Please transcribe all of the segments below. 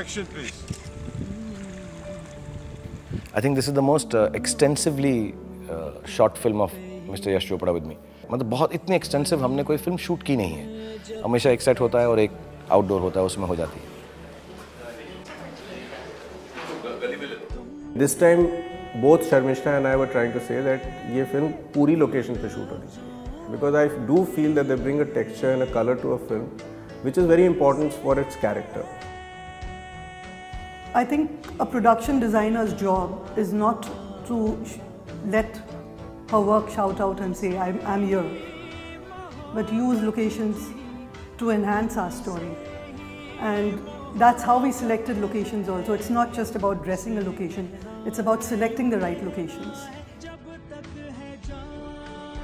Action, please. I think this is the most extensively shot film of Mr. Yash Chopra with me. मतलब बहुत इतनी extensive हमने कोई film shoot की नहीं है. हमेशा एक set होता है और एक outdoor होता है, उसमें हो जाती है. This time, both Sharmishta and I were trying to say that ये film पूरी location पे shoot होनी चाहिए. Because I do feel that they bring a texture and a color to a film, which is very important for its character. I think a production designer's job is not to let her work shout out and say, I'm here, but use locations to enhance our story. And that's how we selected locations also. It's not just about dressing a location, it's about selecting the right locations.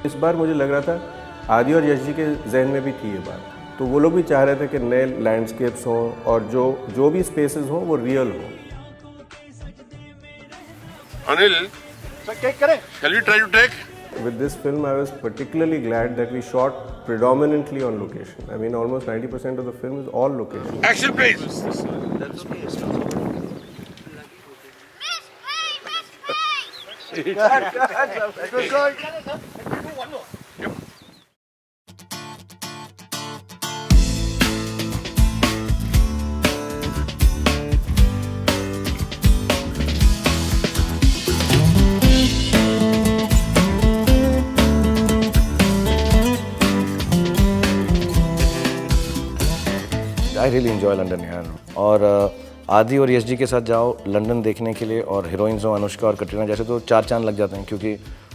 इस बार मुझे लग रहा था आदि और यश जी के जहन में भी थी ये बात, तो वो लोग भी चाह रहे थे कि नए लैंडस्केप्स हों और जो भी स्पेसेस हों वो रियल हों. Anil, shall we try to take? With this film, I was particularly glad that we shot predominantly on location. I mean, almost 90% of the film is all location. Action, please. I really enjoy London यार. और आदि और यश जी के साथ जाओ London देखने के लिए और हीरोइंस हो अनुष्का और कटरीना जैसे तो 4 चांद लग जाते हैं, क्योंकि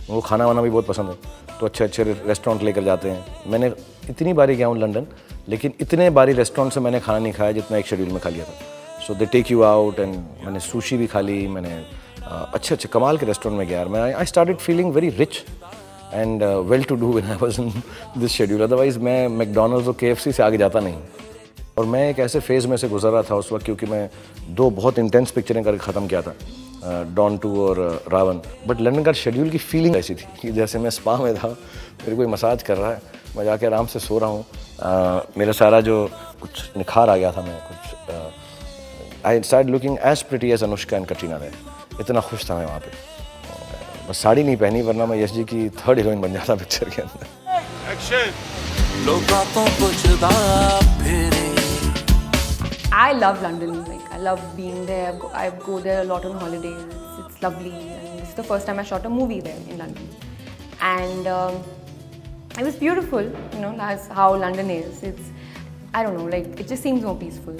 उनको खाना वाना भी बहुत पसंद है, तो अच्छे अच्छे रेस्टोरेंट लेकर जाते हैं. मैंने इतनी बारी गया हूँ लंदन, लेकिन इतने बारी रेस्टोरेंट से मैंने खाना नहीं खाया जितना एक शेड्यूल में खा लिया था. So they take you out and मैंने सुशी भी खा ली, मैंने अच्छे अच्छे कमाल के रेस्टोरेंट में गया. मैं I started feeling very rich and well to do when I was in this schedule. Otherwise मैं मैकडोनल्ड्स और KFC से आगे जाता नहीं. और मैं एक ऐसे फेज़ में से गुजर रहा था उस वक्त, क्योंकि मैं 2 बहुत इंटेंस पिक्चरें करके ख़त्म किया था, डॉन 2 और रावण. बट लंदन का शेड्यूल की फीलिंग ऐसी थी कि जैसे मैं स्पा में था, मेरे कोई मसाज कर रहा है, मैं जाके आराम से सो रहा हूँ. मेरा सारा जो कुछ निखार आ गया था, मैं कुछ I start looking as pretty as Anushka and Katrina रहे. इतना खुश था मैं वहाँ पे. बस साड़ी नहीं पहनी, वरना मैं यश जी की 3rd हीरोइन बन जाता पिक्चर के अंदर. I love London. Like I love being there. I go there a lot on holidays. It's lovely, and this is the first time I shot a movie there in London, and it was beautiful. You know, that's how London is. I don't know, like it just seems more peaceful.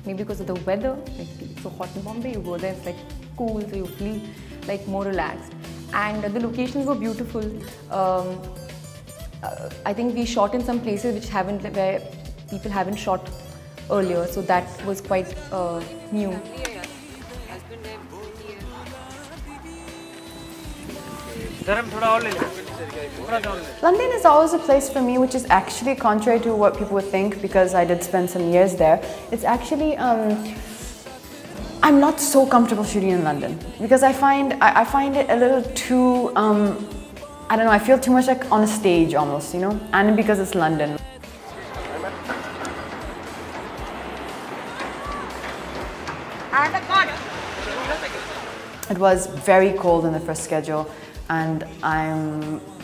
Maybe because of the weather. Like it's so hot in Bombay, you go there, it's like cool, so you feel like more relaxed. And the locations were beautiful. I think we shot in some places where people haven't shot earlier, so that was quite new. London is always a place for me which is actually contrary to what people would think, because I did spend some years there. It's actually I'm not so comfortable shooting in London because I find it a little too I don't know, I feel too much like on a stage almost, you know, and because it's London. It was very cold in the first schedule, and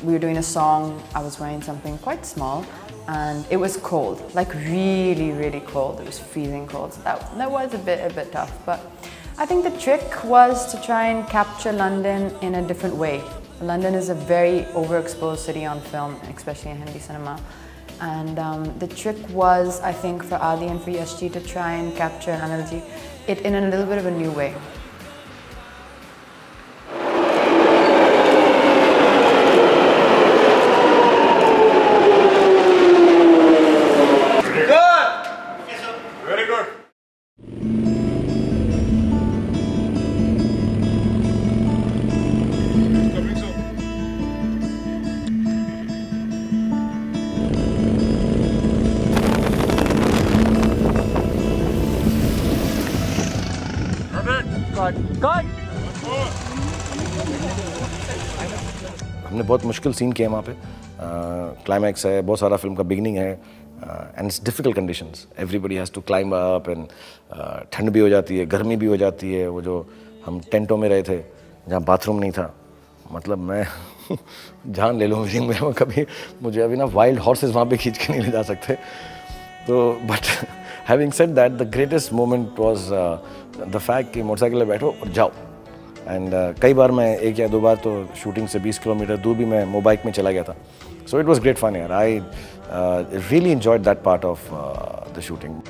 we were doing a song. I was wearing something quite small, and it was cold, like really, really cold. It was freezing cold, so that was a bit tough. But I think the trick was to try and capture London in a different way. London is a very overexposed city on film, especially in Hindi cinema. And the trick was, I think, for Adi and for Yashji to try and capture Anilji it in a little bit of a new way. हमने बहुत मुश्किल scene किए वहाँ पे. Climax है, बहुत सारा film का बिगनिंग है, and it's difficult conditions, everybody has to climb up and ठंड भी हो जाती है, गर्मी भी हो जाती है। वो जो हम टेंटों में रहे थे जहाँ बाथरूम नहीं था, मतलब मैं जान ले लूँ में कभी मुझे अभी ना वाइल्ड हॉर्सेस वहाँ पे खींच के नहीं ले जा सकते। तो but having said that the greatest moment was the fact कि मोटरसाइकिल पर बैठो और जाओ। एंड कई बार मैं 1 या 2 बार तो शूटिंग से 20 किलोमीटर दूर भी मैं मोबाइक में चला गया था। So it was great fun यार, I really enjoyed that part of the shooting.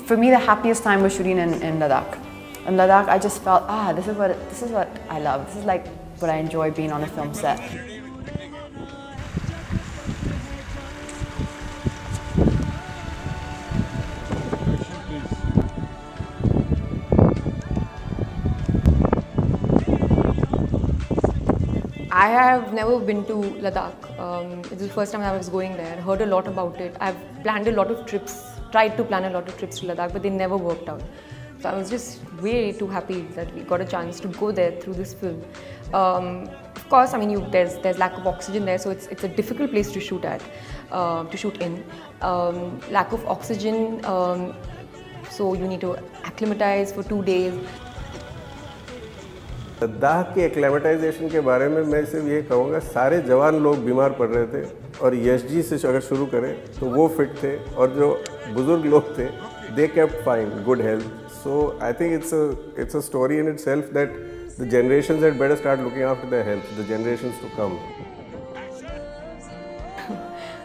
For me, the happiest time was shooting in Ladakh. In Ladakh, I just felt, this is what I love. This is like what I enjoy being on a film set. I have never been to Ladakh. It's the first time I was going there. Heard a lot about it. I've planned a lot of trips, tried to plan a lot of trips to Ladakh, but they never worked out. So I was just way too happy that we got a chance to go there through this film. Of course, I mean, there's lack of oxygen there, so it's a difficult place to shoot at, to shoot in. Lack of oxygen, so you need to acclimatize for 2 days. Ladakh के acclimatisation के बारे में मैं सिर्फ ये कहूँगा, सारे जवान लोग बीमार पड़ रहे थे और यश जी से अगर शुरू करें तो वो फिट थे, और जो बुजुर्ग लोग थे they kept fine, good health. So I think it's a story in itself that the generations had better start looking after their health, the generations to come.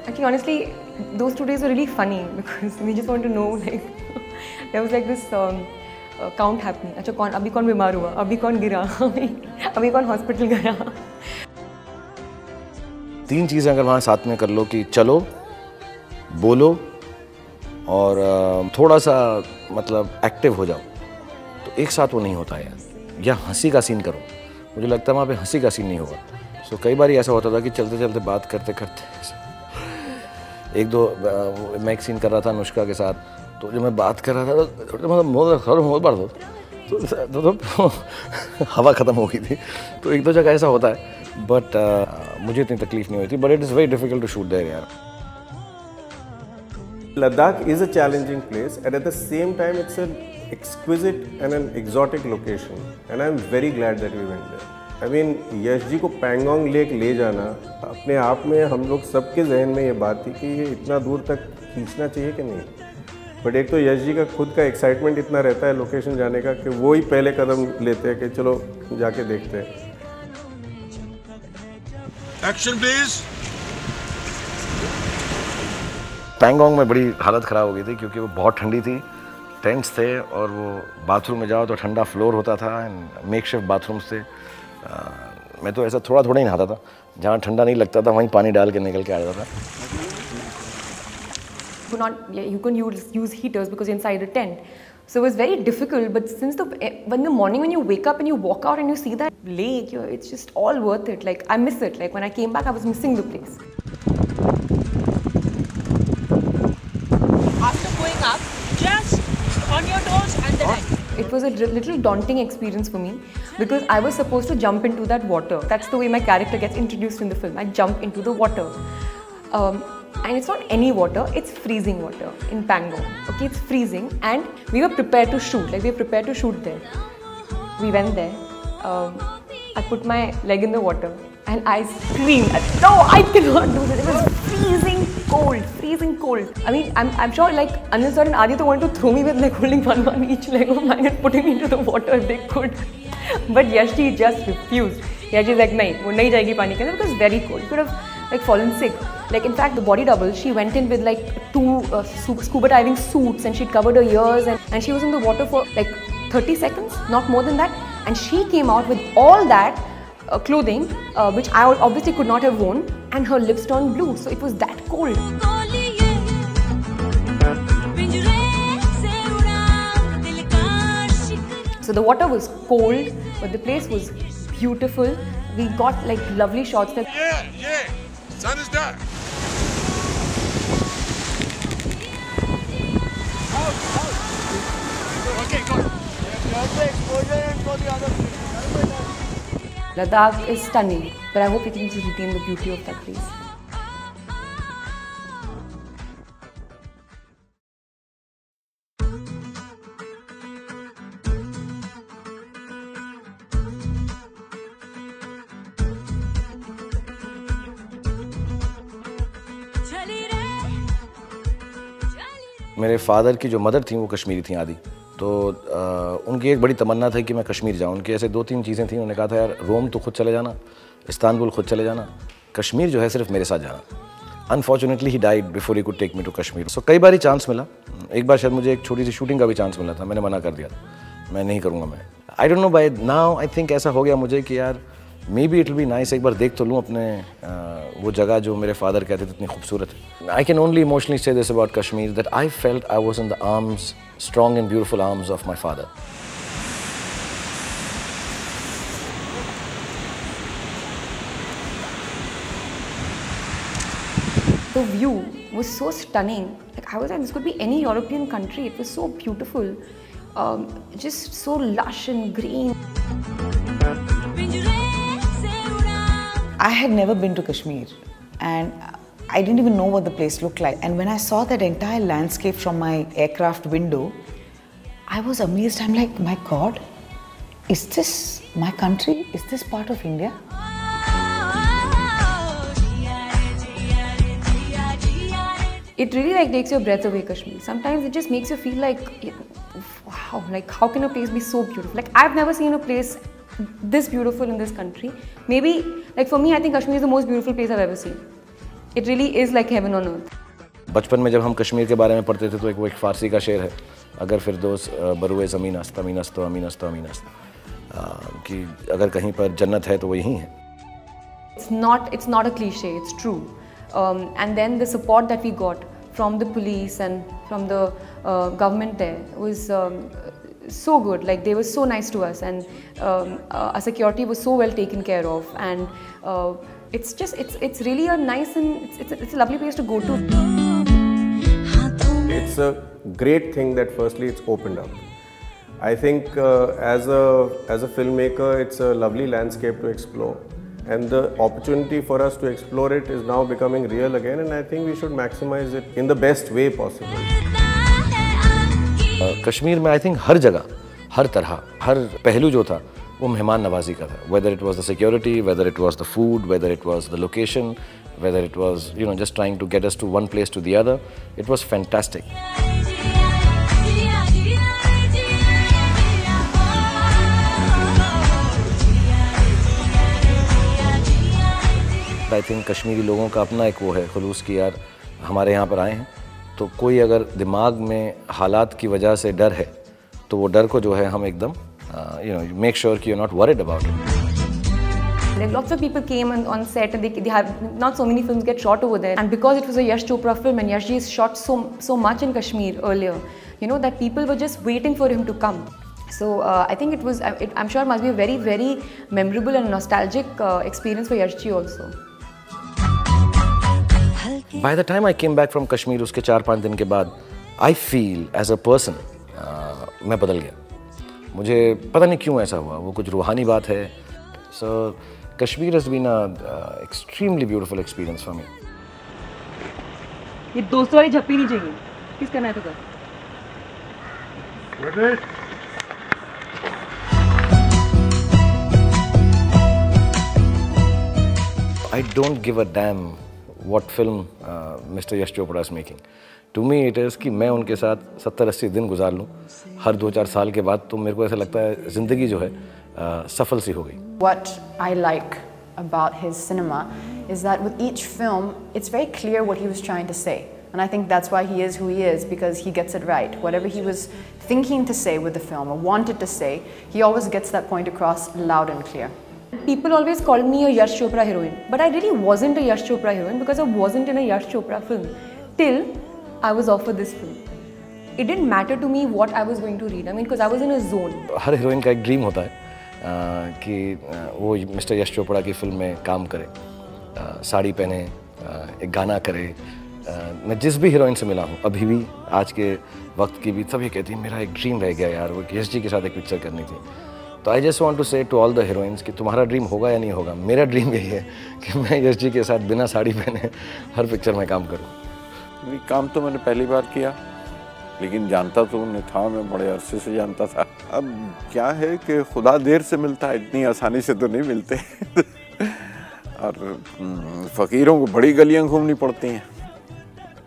Actually, honestly, those 2 days were really funny because we just want to know, like, there was like this count happening. अच्छा अभी कौन बीमार हुआ, अभी कौन गिरा, अभी कौन हॉस्पिटल गया. 3 चीज़ें अगर वहाँ साथ में कर लो कि चलो, बोलो और थोड़ा सा मतलब एक्टिव हो जाओ, तो एक साथ वो नहीं होता है यार. या हंसी का सीन करो, मुझे लगता है वहाँ पे हंसी का सीन नहीं होगा. सो कई बार ऐसा होता था कि चलते चलते बात करते करते 1-2 मैं एक सीन कर रहा था अनुष्का के साथ, तो जब मैं बात कर रहा था तो मतलब बार तो हवा ख़त्म हो गई थी. तो 1-2 जगह ऐसा होता है, बट मुझे इतनी तकलीफ नहीं हुई थी. But it is very difficult to shoot there यार. Ladakh is a challenging place, and at the same time it's an exquisite and an exotic location, and I'm very glad that we went there. I mean, Yash ji को Pangong lake ले जाना अपने आप में हम लोग सबके जहन में ये बात थी कि ये इतना दूर तक खींचना चाहिए कि नहीं. बट एक तो यश जी का खुद का एक्साइटमेंट इतना रहता है लोकेशन जाने का कि वो ही पहले कदम लेते हैं कि चलो जाके देखते हैं. Action please. पैंगोंग में बड़ी हालत ख़राब हो गई थी क्योंकि वो बहुत ठंडी थी, टेंट्स थे और वो बाथरूम में जाओ तो ठंडा फ्लोर होता था एंड मेकशिफ्ट बाथरूम्स थे. मैं तो ऐसा थोड़ा थोड़ा ही नहाता था, जहाँ ठंडा नहीं लगता था वहीं पानी डाल के निकल के आ जाता था. You couldn't use heaters because you're inside a tent. So it was very difficult, but since when the morning when you wake up and you walk out and you see that lake, it's just all worth it. Like, I miss it. Like, when I came back, I was missing the place. After going up, just on your toes and then It was a little daunting experience for me because I was supposed to jump into that water. That's the way my character gets introduced in the film. I jump into the water. And it's not any water, it's freezing water in Pangong. Okay, it's freezing and we were prepared to shoot, like we were prepared to shoot there. We went there, I put my leg in the water and I screamed, no, I cannot do this. It was freezing cold, freezing cold. I mean, I'm sure like Anil sir and Aditya wanted to throw me with like holding one each leg of mine and putting me into the water if they could. But Yashji just refused. Yashji is like, nahi, wo nahi jayegi pani ke andar because it's very cold. You could have like fallen sick. Like in fact, the body double, she went in with like 2 scuba diving suits and she'd covered her ears and she was in the water for like 30 seconds, not more than that. And she came out with all that clothing, which I obviously could not have worn, and her lips turned blue. So it was that cold. So the water was cold, but the place was beautiful. We got like lovely shots. Yeah. Sun is dark. Ladakh is stunning, but I hope we can just retain the beauty of that place. मेरे father की जो mother थी वो कश्मीरी थी आदि, तो उनकी एक बड़ी तमन्ना थी कि मैं कश्मीर जाऊँ। उनकी ऐसे 2-3 चीज़ें थी। उन्होंने कहा था यार रोम तो खुद चले जाना, इस्तांबुल खुद चले जाना, कश्मीर जो है सिर्फ मेरे साथ जाना। Unfortunately he died before he could take me to Kashmir. So कई बार ही चांस मिला। एक बार शायद मुझे एक छोटी सी शूटिंग का भी चांस मिला था, मैंने मना कर दिया था, मैं नहीं करूँगा। मैं I don't know by now I think ऐसा हो गया मुझे कि यार maybe it will be nice, एक बार देख तो लूँ अपने वो जगह जो मेरे फादर कहते थे इतनी खूबसूरत है। आई कैन ओनली इमोशनली से this about Kashmir that I felt I was in the arms, strong and beautiful arms of my father. The view was so stunning. Like I was like, this could be any European country. It was so beautiful, just so lush and green. I had never been to Kashmir and I didn't even know what the place looked like. And when I saw that entire landscape from my aircraft window, I was amazed. I'm like, my God, is this my country? Is this part of India? It really like takes your breath away, Kashmir. Sometimes it just makes you feel like, wow, like how can a place be so beautiful? Like I've never seen a place this beautiful in this country. Maybe, like for me, I think Kashmir is the most beautiful place I've ever seen. It really is like heaven on earth. बचपन में जब हम कश्मीर के बारे में पढ़ते थे तो एक फारसी का शेर है, अगर फिरदौस बरुए ज़मीन अस्त अमीन अस्त अमीन अस्त अमीन अस्त, कि अगर कहीं पर जन्नत है तो वो यहीं है। It's not a cliche, it's true. And then the support that we got from the police and from the government there was so good. Like they were so nice to us, and our security was so well taken care of, and it's really a nice and it's a lovely place to go to. It's a great thing that firstly it's opened up. I think as a filmmaker, it's a lovely landscape to explore. And the opportunity for us to explore it is now becoming real again, and I think we should maximize it in the best way possible. Kashmir में I think हर जगह, हर तरह, हर पहलू जो था वो मेहमान नवाजी का था. Whether it was the security, whether it was the food, whether it was the location, whether it was just trying to get us to one place to the other, it was fantastic. I think Kashmiri लोगों का अपना एक वो है खुलूस की, यार हमारे यहाँ पर आए हैं तो कोई अगर दिमाग में हालात की वजह से डर है तो वो डर को जो है हम एकदम मेक श्योर कि you are not worried about it. Lots of people came on set and they have not so many films get shot over there, and because it was a Yash Chopra film and Yash ji has shot so much in Kashmir earlier, that people were just waiting for him to come. So I think it was I'm sure it must be a very very memorable and nostalgic experience for Yash ji also. By the time I came back from Kashmir, उसके 4-5 दिन के बाद I feel as a person मैं बदल गया. मुझे पता नहीं क्यों ऐसा हुआ, वो कुछ रूहानी बात है. So Kashmir has been an extremely beautiful experience for me. ये दोस्तों वाली झप्पी नहीं चाहिए. किस करना है तो कर. I don't give a damn what film Mr. Yash Chopra is making. To me it is कि मैं उनके साथ 70-80 दिन गुजार लूँ हर 2-4 साल के बाद, तो मेरे को ऐसा लगता है ज़िंदगी जो है सफल सी हो गई. What I like about his cinema is that with each film, it's very clear what he was trying to say. And I think that's why he is who he is, because he gets it right. Whatever he was thinking to say with the film or wanted to say, he always gets that point across loud and clear. People always called me a Yash Chopra heroine, but I really wasn't a Yash Chopra heroine because I wasn't in a Yash Chopra film till I was offered this film. It didn't matter to me what I was going to read. I mean, because I was in a zone. Her heroine का एक dream होता है कि वो mister Yash Chopra की film में काम करे, साड़ी पहने, एक गाना करे. मैं जिस भी हीरोइन से मिला हूँ अभी भी, आज के वक्त की भी, सब ये कहती है मेरा एक ड्रीम रह गया यार, वो यश जी के साथ एक पिक्चर करनी थी. तो आई जस्ट वांट टू से टू ऑल द हीरोइंस कि तुम्हारा ड्रीम होगा या नहीं होगा, मेरा ड्रीम यही है कि मैं यश जी के साथ बिना साड़ी पहने हर पिक्चर में काम करूँ। काम तो मैंने पहली बार किया, लेकिन जानता तो उन्हें था, मैं बड़े अरसे से जानता था। अब क्या है कि खुदा देर से मिलता है, इतनी आसानी से तो नहीं मिलते और फ़कीरों को बड़ी गलियां घूमनी पड़ती हैं।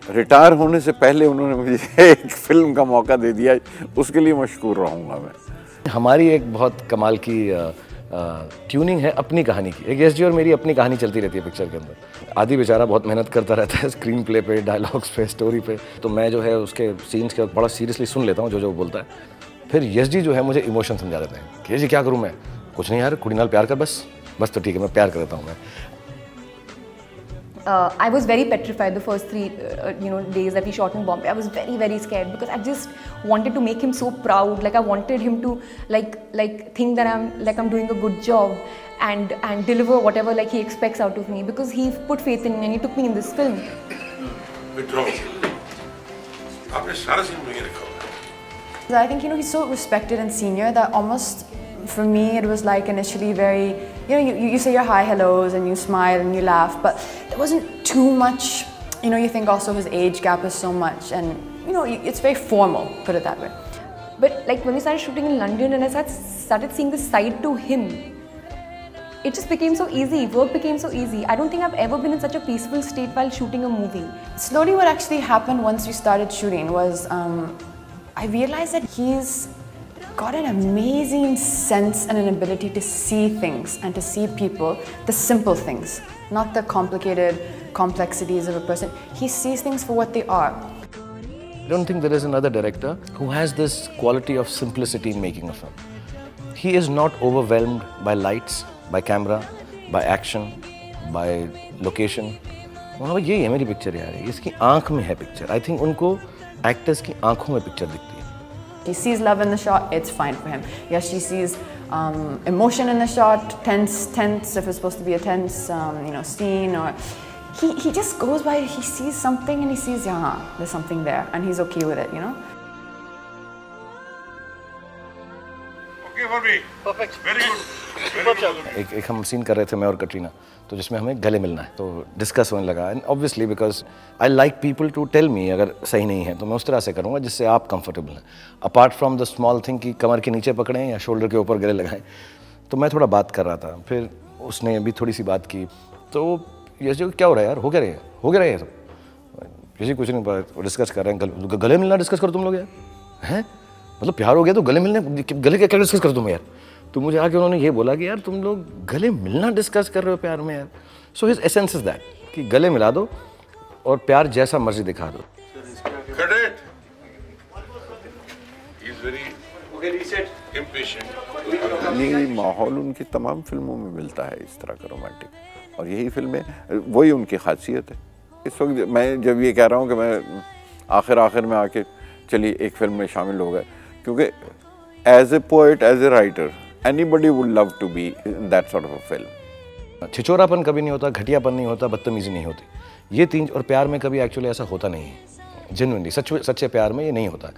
रिटायर होने से पहले उन्होंने मुझे एक फिल्म का मौका दे दिया, उसके लिए मशकूर रहूँगा मैं। हमारी एक बहुत कमाल की ट्यूनिंग है अपनी कहानी की। एक यश जी और मेरी अपनी कहानी चलती रहती है पिक्चर के अंदर। आदि बेचारा बहुत मेहनत करता रहता है स्क्रीन प्ले पे, डायलॉग्स पे, स्टोरी पे, तो मैं जो है उसके सीन्स के बड़ा सीरियसली सुन लेता हूँ जो वो बोलता है। फिर यश जी जो है मुझे इमोशन समझा देते हैं कि यश जी क्या करूँ मैं, कुछ नहीं यार, कुड़ी नाल प्यार कर बस तो ठीक है, मैं प्यार कर देता हूँ मैं। I was very petrified the first 3 days that we shot in Bombay. I was very, very scared because I just wanted to make him so proud. Like I wanted him to like think that I'm doing a good job and deliver whatever like he expects out of me, because he put faith in me and he took me in this film. Withdraw. आपने सारा scene में रखा हुआ है। I think he's so respected and senior that almost for me it was like initially very, you say your hi hellos and you smile and you laugh, but there wasn't too much, you think also his age gap is so much and it's very formal, put it that way. But like when we started shooting in London and I started seeing this side to him, it just became so easy, work became so easy. I don't think I've ever been in such a peaceful state while shooting a movie. Slowly what actually happened once we started shooting was I realized that he's got an amazing sense and an ability to see things and to see people, the simple things, not the complicated complexities of a person. He sees things for what they are. I don't think there is another director who has this quality of simplicity in making a film. He is not overwhelmed by lights, by camera, by action, by location. वहाँ यही है मेरी picture यार, इसकी आँख में है picture. I think उनको एक्टर्स की आँखों में पिक्चर दिखती है. He sees love in the shot, it's fine for him. Yes, she sees emotion in the shot, tense if it's supposed to be a tense, scene, or he just goes by. He sees something and he sees, yeah, there's something there, and he's okay with it, Okay for me. Perfect. Very good. एक हम scene कर रहे थे मैं और कटरीना, तो जिसमें हमें गले मिलना है, तो डिस्कस होने लगा. And obviously because I like people to tell me अगर सही नहीं है तो मैं उस तरह से करूँगा जिससे आप कंफर्टेबल हैं, apart from the small thing कि कमर के नीचे पकड़ें या शोल्डर के ऊपर गले लगाएं. तो मैं थोड़ा बात कर रहा था, फिर उसने भी थोड़ी सी बात की, तो यश जी क्या हो रहा है यार, हो क्या रहा है सब. यश जी कुछ नहीं, डिस्कस कर रहे हैं, गले मिलना डिस्कस करो तुम लोग यार, हैं मतलब प्यार हो गया तो गले क्या डिस्कस करो तुम यार. तो मुझे आके उन्होंने ये बोला कि यार तुम लोग गले मिलना डिस्कस कर रहे हो प्यार में यार. So his essence is that कि गले मिला दो और प्यार जैसा मर्जी दिखा दो. ये माहौल उनकी तमाम फिल्मों में मिलता है इस तरह का रोमांटिक, और यही फिल्में वही उनकी खासियत है. इस वक्त मैं जब ये कह रहा हूँ कि मैं आखिर में आके चलिए एक फिल्म में शामिल हो गए, क्योंकि as a poet, as a writer, anybody would love to be in that sort of a film. छिचोरापन कभी नहीं होता, घटियापन नहीं होता, बदतमीजी नहीं होती. ये तीन, और प्यार में कभी एक्चुअली ऐसा होता नहीं है. जेन्युइनली सच्चे प्यार में ये नहीं होता.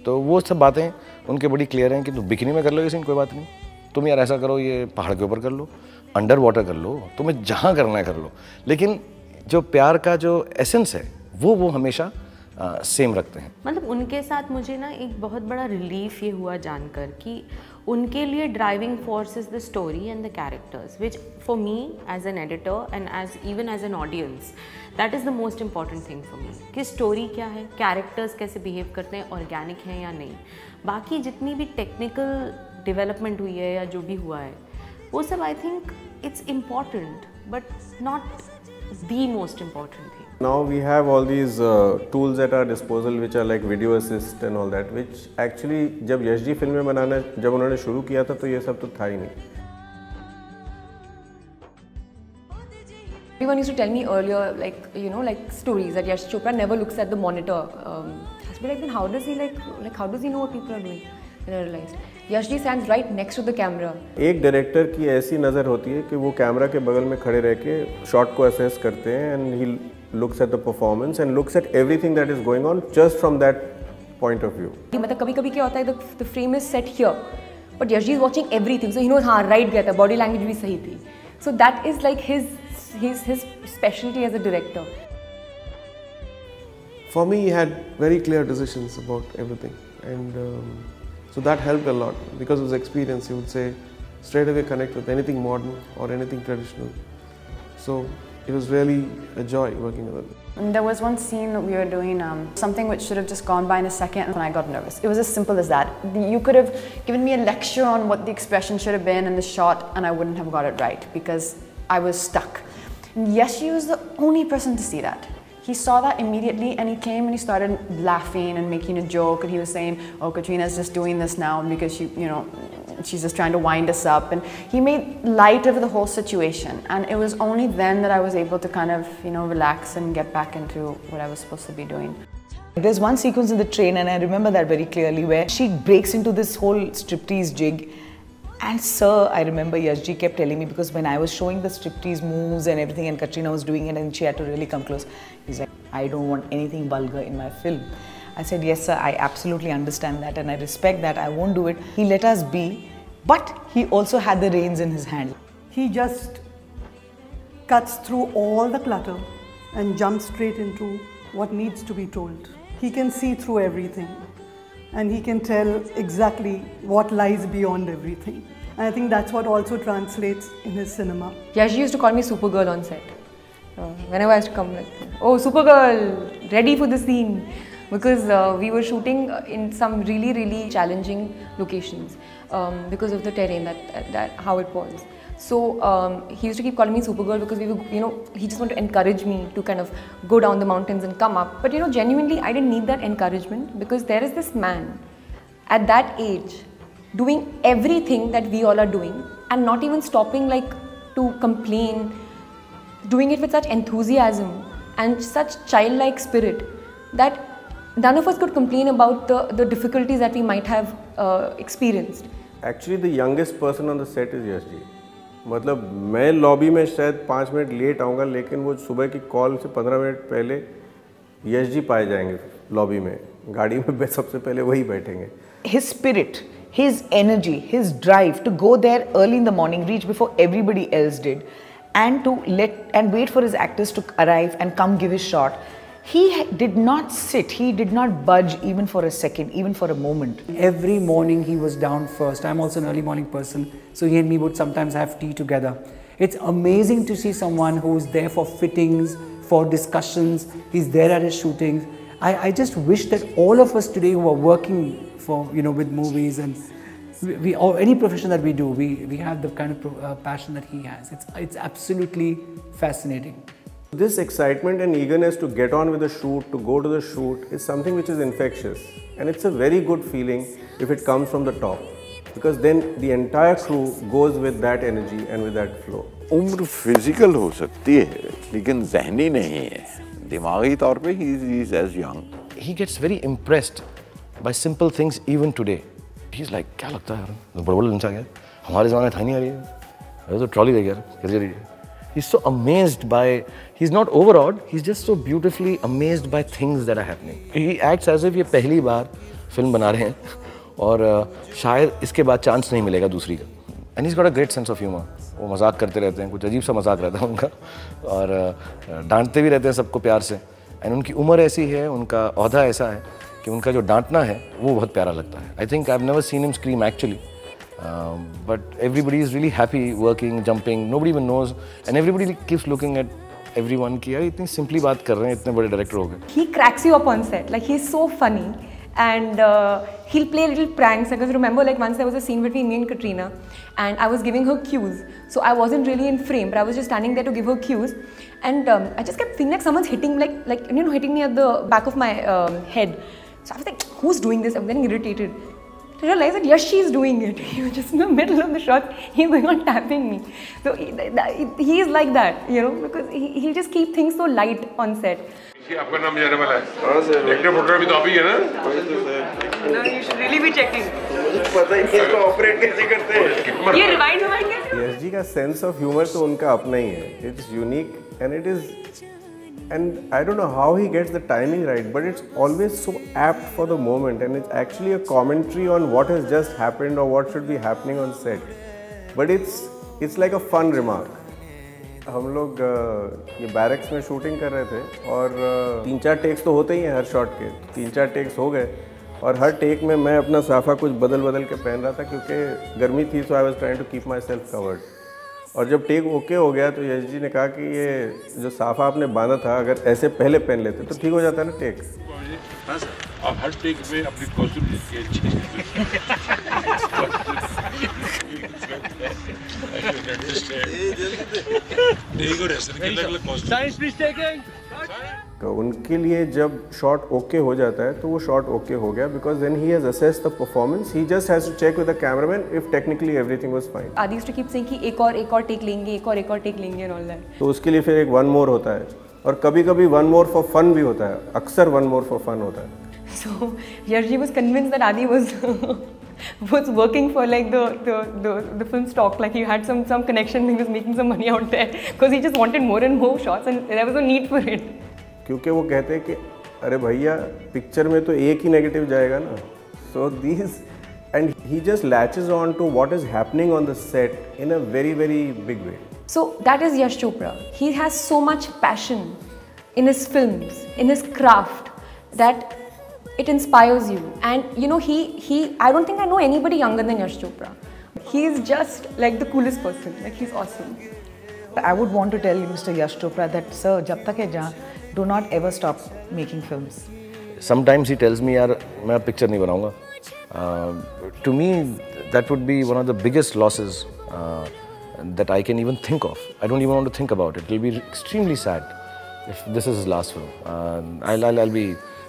तो वो सब बातें उनके बड़ी क्लियर हैं कि तुम बिकिनी में कर लो ये सीन, कोई बात नहीं, तुम यार ऐसा करो, ये पहाड़ के ऊपर कर लो, अंडर वाटर कर लो, तुम्हें जहाँ करना है कर लो. लेकिन जो प्यार का जो एसेंस है वो हमेशा सेम रखते हैं. मतलब उनके साथ मुझे ना एक बहुत बड़ा रिलीफ ये हुआ जानकर कि उनके लिए driving force is the story and the characters, which for me as an editor and even as an audience that is the most important thing for me. कि स्टोरी क्या है, कैरेक्टर्स कैसे बिहेव करते हैं, ऑर्गेनिक हैं या नहीं. बाकी जितनी भी टेक्निकल डेवलपमेंट हुई है या जो भी हुआ है वो सब आई think it's important but not the most important thing. Now we have all these tools at our disposal which are like video assist and all that, which actually जब यश जी फिल्में बनाना जब उन्होंने शुरू किया था तो ये सब तो था ही नहीं. Everyone used to tell me earlier, like stories that Yash Chopra never looks at the monitor. I was like, then how does he how does he know what people are doing? Then I realized Yash ji stands right next to the camera. एक director की ऐसी नज़र होती है कि वो camera के बगल में खड़े रह के शॉट को असेस करते हैं, and he looks at the performance and looks at everything that is going on just from that point of view. मतलब कभी-कभी क्या होता है, the frame is set here, but Yashji is watching everything, so he knows हाँ right गया था, body language भी सही थी. So that is like his specialty as a director. For me, he had very clear decisions about everything, and so that helped a lot. Because of his experience, he would say straight away connect with anything modern or anything traditional. So it was really a joy working with him. And there was one scene that we were doing, something which should have just gone by in a second, and I got nervous. It was as simple as that. You could have given me a lecture on what the expression should have been in the shot, and I wouldn't have got it right because I was stuck. And Yashji was the only person to see that. He saw that immediately, and he came and he started laughing and making a joke, and he was saying, "Oh, Katrina's just doing this now because she's just trying to wind us up." And he made light of the whole situation, and it was only then that I was able to kind of, relax and get back into what I was supposed to be doing. There's one sequence in the train, and I remember that very clearly, where she breaks into this whole striptease jig. And sir, I remember Yashji kept telling me, because when I was showing the striptease moves and everything, and Katrina was doing it and she had to really come close, he's like, "I don't want anything vulgar in my film." I said, "Yes sir, I absolutely understand that and I respect that, I won't do it." He let us be, but he also had the reins in his hand. He just cuts through all the clutter and jumps straight into what needs to be told. He can see through everything, and he can tell exactly what lies beyond everything. And I think that's what also translates in his cinema. Yashji used to call me Supergirl on set. Whenever I used to come, like, "Oh, Supergirl, ready for the scene." Because we were shooting in some really, really challenging locations because of the terrain, that how it was. So he used to keep calling me Supergirl because we were, he just wanted to encourage me to kind of go down the mountains and come up. But genuinely, I didn't need that encouragement, because there is this man at that age doing everything that we all are doing and not even stopping to complain, doing it with such enthusiasm and such childlike spirit that none of us could complain about the difficulties that we might have experienced. Actually, the youngest person on the set is Yashji. मतलब मैं lobby में शायद 5 minute late आऊँगा, लेकिन वो सुबह की call से 15 मिनट पहले यशजी पाए जाएंगे लॉबी में, गाड़ी में सबसे पहले वही बैठेंगे. His spirit, his energy, his drive to go there early in the morning, reach before everybody else did, and to wait for his actors to arrive and come give his shot. He did not sit, he did not budge even for a second, even for a moment. Every morning he was down first. I'm also an early morning person, so he and me would sometimes have tea together. It's amazing to see someone who's there for fittings, for discussions, he's there at his shootings. I just wish that all of us today who are working for, with movies and we or any profession that we do, we have the kind of passion that he has. It's absolutely fascinating. This excitement and eagerness to get on with the shoot, to go to the shoot, is something which is infectious, and it's a very good feeling if it comes from the top, because then the entire crew goes with that energy and with that flow. उम्र physical हो सकती है, लेकिन ज़हनी नहीं है. दिमागी तौर पे he is as young. He gets very impressed by simple things even today. He's like, क्या लगता है यार, बड़ा लंच आ गया, हमारे ज़माने में था नहीं आ रही है, अरे तो ट्रॉली दे गया, कैसे रही है. He's so amazed by, he's not overawed, he's just so beautifully amazed by things that are happening. He acts as if ये पहली बार फिल्म बना रहे हैं और शायद इसके बाद चांस नहीं मिलेगा दूसरी का. And he's got a great sense of humor. वो मजाक करते रहते हैं, कुछ अजीब सा मजाक रहता है उनका, और डांटते भी रहते हैं सबको प्यार से. एंड उनकी उम्र ऐसी है, उनका ओहदा ऐसा है कि उनका जो डांटना है वो बहुत प्यारा लगता है. I think I've never seen him scream actually. But everybody is really happy working, jumping, nobody even knows, and everybody keeps looking at everyone कि यार इतनी simply बात कर रहे हैं, इतने बड़े director हो गए. He cracks you up on set, like he's so funny, and he'll play little pranks. Because remember, like once there was a scene between me and Katrina, and I was giving her cues, so I wasn't really in frame, but I was just standing there to give her cues, and I just kept feeling like someone's hitting, like hitting me at the back of my head. So I was like, who's doing this? I'm getting irritated. I realized that Yashji is doing it. He was just in the middle of the shot, he's going on tapping me. So he is like that, because he'll just keep things so light on set. आपका नाम जाने वाला है. Actor photography तो आप ही है ना? No, you should really be checking. पता ही नहीं इसको ऑपरेट कैसे करते हैं. ये रिवाइंड कैसे? यशजी का सेंस ऑफ ह्यूमर तो उनका अपना ही है. It's unique and it is and I don't know how he gets the timing right, but it's always so apt for the moment, and it's actually a commentary on what has just happened or what should be happening on set. But it's like a fun remark. हम लोग ये barracks में shooting कर रहे थे और 3-4 takes तो होते ही हैं हर शॉट के, 3-4 टेक्स हो गए और हर टेक में मैं अपना साफ़ा कुछ बदल के पहन रहा था क्योंकि गर्मी थी, so I was trying to keep myself covered. और जब टेक ओके हो गया तो यश जी ने कहा कि ये जो साफ़ा आपने बांधा था अगर ऐसे पहले पहन लेते तो ठीक हो जाता ना टेक। हाँ सर, आप हर टेक में अपनी कॉस्ट्यूम तो उनके लिए जब शॉट ओके हो जाता है तो वो शॉट ओके हो गया because then he has assessed the performance, he just has to check with the cameraman if technically everything was fine. Adi used to keep saying कि एक और टेक लेंगे, एक और टेक लेंगे and all that. तो उसके लिए फिर एक वन मोर होता है और कभी-कभी वन मोर फॉर फन भी होता है, अक्सर वन मोर फॉर फन होता है। So Yash was convinced that Adi was working for like the film stock, like he had some connection, he was making some money out there because he just wanted more and more shots and there was no need for it. क्योंकि वो कहते हैं कि अरे भैया picture में तो एक ही नेगेटिव जाएगा ना, so these and he just latches on to what is happening on the set in a very big way. So that is Yash Chopra. He has so much passion in his films, in his craft, that it inspires you. And you know, I don't think I know anybody younger than Yash Chopra. He is just like the coolest person. Like he's awesome. I would want to tell Mr. Yash Chopra that, sir, jab tak hai jahan, do not ever stop making films. Sometimes he tells me, यार मैं picture नहीं बनाऊंगा. To me, that would be one of the biggest losses that I can even think of. I don't even want to think about it. It will be extremely sad if this is his last film.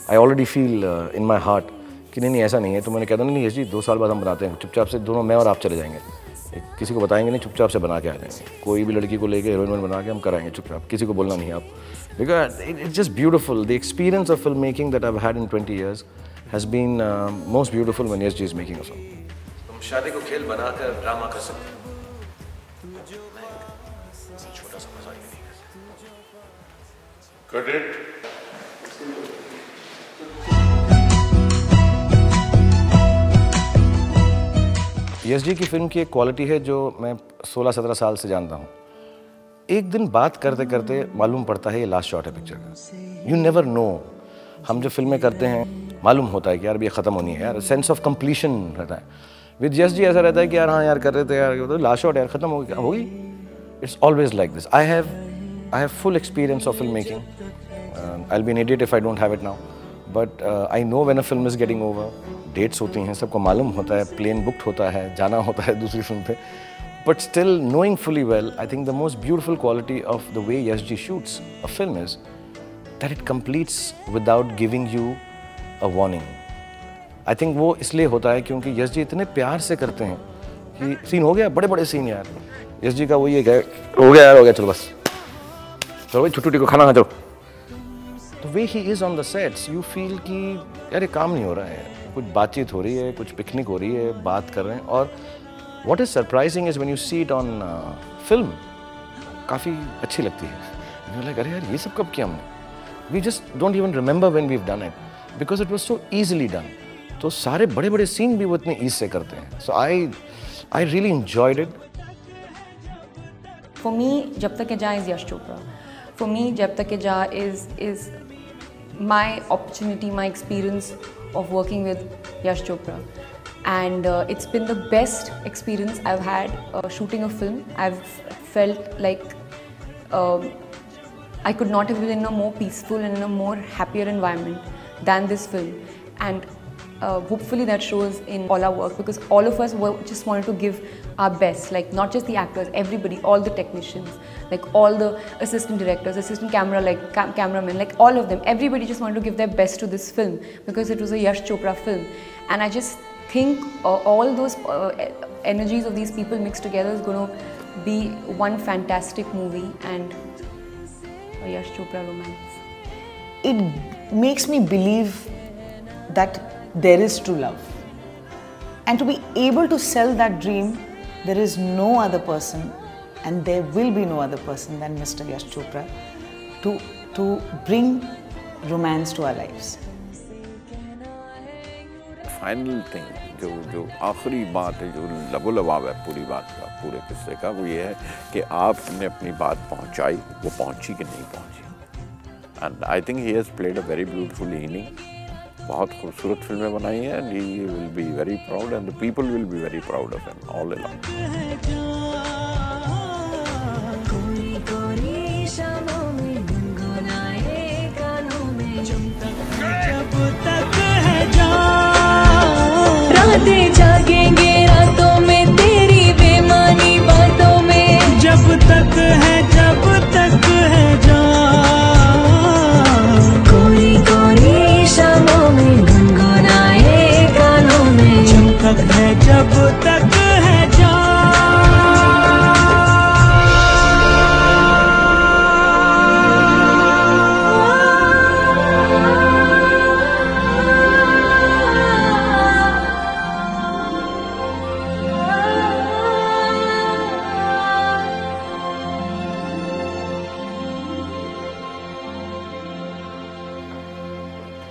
I already feel in my heart कि नहीं ऐसा नहीं है, तो मैंने कहता नहीं यश जी 2 साल बाद हम बनाते हैं, चुपचाप से दोनों मैं और आप चले जाएंगे, किसी को बताएंगे नहीं, चुपचाप से बना के आ जाएंगे, कोई भी लड़की को लेके हीरोइन बना के हम कराएंगे चुपचाप, किसी को बोलना नहीं आप, because it's just beautiful. The experience of filmmaking that I've had in 20 years has been most beautiful when Yash ji is making a film. तुम शादी को खेल बनाकर ड्रामा कर सकते हो, छोटा सा मजाक नहीं कर सकते। Cut it. यश जी की फिल्म की एक क्वालिटी है जो मैं 16-17 साल से जानता हूँ। एक दिन बात करते करते मालूम पड़ता है ये लास्ट शॉट है पिक्चर का। You never know. हम जो फिल्में करते हैं मालूम होता है कि यार ये ख़त्म होनी है, यार सेंस ऑफ कंप्लीशन रहता है। विद यश जी ऐसा रहता है कि यार हाँ यार कर रहे थे यार, तो लास्ट शॉट यार ख़त्म होगी। It's always like this. I have full experience of film making. I will be an idiot if I don't have it now, but I know when a film is getting over. Dates होती हैं, सबको मालूम होता है, plane booked होता है, जाना होता है दूसरी फिल्म पे. But still, knowing fully well, I think the most beautiful quality of the way Yash ji shoots a film is that it completes without giving you a warning. I think वो इसलिए होता है क्योंकि यश जी इतने प्यार से करते हैं कि सीन हो गया, बड़े बड़े सीन यार, यश जी का वो ये हो गया यार, हो गया, चलो बस, चलो भाई छुट्टी को खाना खा जाओ. The way he is on the sets, you feel कि यार ये काम नहीं हो रहा है, कुछ बातचीत हो रही है, कुछ पिकनिक हो रही है, बात कर रहे हैं. और what is surprising is when you see it on film, काफ़ी अच्छी लगती है. You're like, अरे यार ये सब कब किया हमने? We just don't even remember when we've done it because it was so easily done. तो सारे बड़े बड़े सीन भी वो इतने ईज से करते हैं. So I really enjoyed it. For me, जब तक के जा is Yash Chopra. For me, जब तक के जा is my opportunity, my experience of working with Yash Chopra. And it's been the best experience I've had shooting a film. I've felt like I could not have been in a more peaceful and in a more happier environment than this film. And hopefully that shows in all our work, because all of us just wanted to give our best, like not just the actors, everybody, all the technicians, like all the assistant directors, assistant camera, like cameramen, like all of them, everybody just wanted to give their best to this film because it was a Yash Chopra film. And I just think all those energies of these people mixed together is going to be one fantastic movie and a Yash Chopra romance. It makes me believe that there is true love. And to be able to sell that dream, there is no other person and there will be no other person than Mr. Yash Chopra to to bring romance to our lives. Final thing जो आखिरी बात है, जो लबो-लबाब है पूरी बात का, पूरे किस्से का, वो ये है कि आपने अपनी बात पहुंचाई, वो पहुंची कि नहीं पहुंची। And I think he has played a very beautiful inning. बहुत खूबसूरत फिल्में बनाई हैं and he will be very proud and the people will be very proud of him all along. रातें जागेंगे रातों में तेरी बेमानी बातों में, जब तक है जान, कोरी कोरी शामों में गुनगुनाए कानों में, जब तक है जान।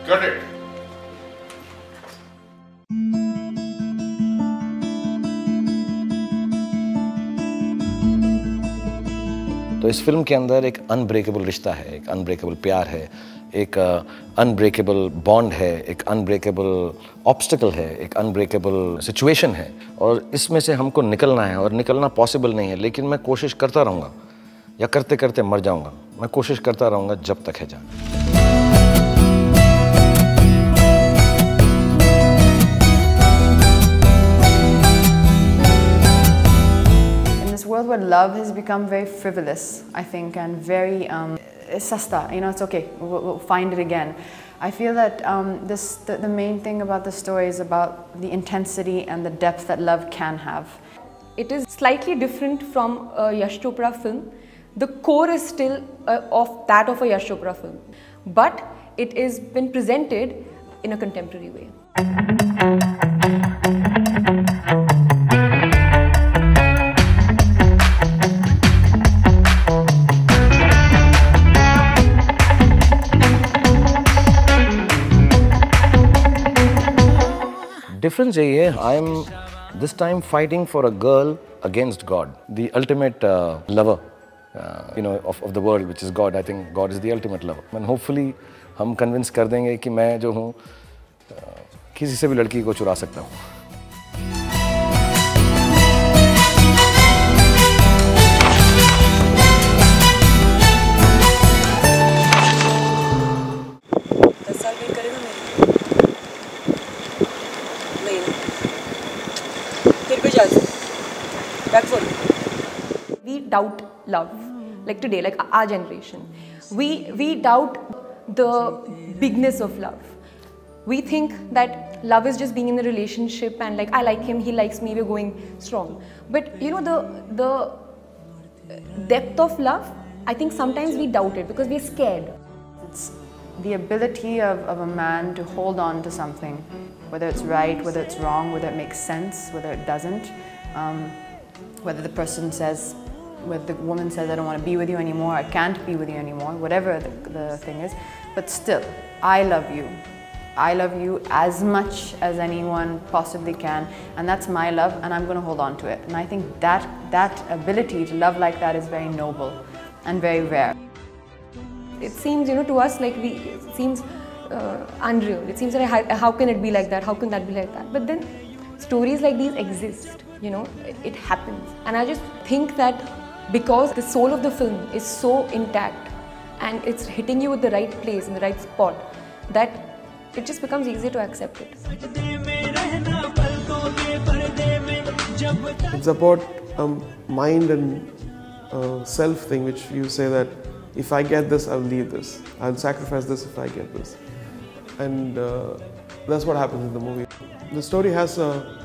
Got it. तो इस फिल्म के अंदर एक अनब्रेकेबल रिश्ता है, एक अनब्रेकेबल प्यार है, एक अनब्रेकेबल बॉन्ड है, एक अनब्रेकेबल ऑब्स्टिकल है, एक अनब्रेकेबल सिचुएशन है, और इसमें से हमको निकलना है, और निकलना पॉसिबल नहीं है, लेकिन मैं कोशिश करता रहूँगा, या करते करते मर जाऊँगा। मैं कोशिश करता रहूँगा जब तक है जान। World where love has become very frivolous, I think, and very sasta. You know, it's okay. We'll find it again. I feel that the main thing about the story is about the intensity and the depth that love can have. It is slightly different from a Yash Chopra film. The core is still of that of a Yash Chopra film, but it is been presented in a contemporary way. Difference यही है, I am this time fighting for a girl against God, the ultimate lover, you know, of the world, which is God. I think God is the ultimate lover. And hopefully हम convince कर देंगे कि मैं जो हूँ किसी से भी लड़की को चुरा सकता हूँ। We doubt love, like today, like our generation. We doubt the bigness of love. We think that love is just being in a relationship and like I like him, he likes me, we're going strong. But you know, the depth of love, I think sometimes we doubt it because we're scared. It's the ability of a man to hold on to something, whether it's right, whether it's wrong, whether it makes sense, whether it doesn't. Whether the person says, whether the woman says, I don't want to be with you anymore, I can't be with you anymore, whatever the thing is. But still, I love you. I love you as much as anyone possibly can, and that's my love, and I'm going to hold on to it. And I think that ability to love like that is very noble and very rare. It seems, you know, to us like it seems unreal. It seems like how can it be like that? How can that be like that? But then stories like these exist. You know, it happens. And I just think that because the soul of the film is so intact and it's hitting you at the right place, in the right spot, that it just becomes easier to accept it. It's about mind and self thing, which you say that if I get this, I'll leave this. I'll sacrifice this if I get this. And that's what happens in the movie. The story has a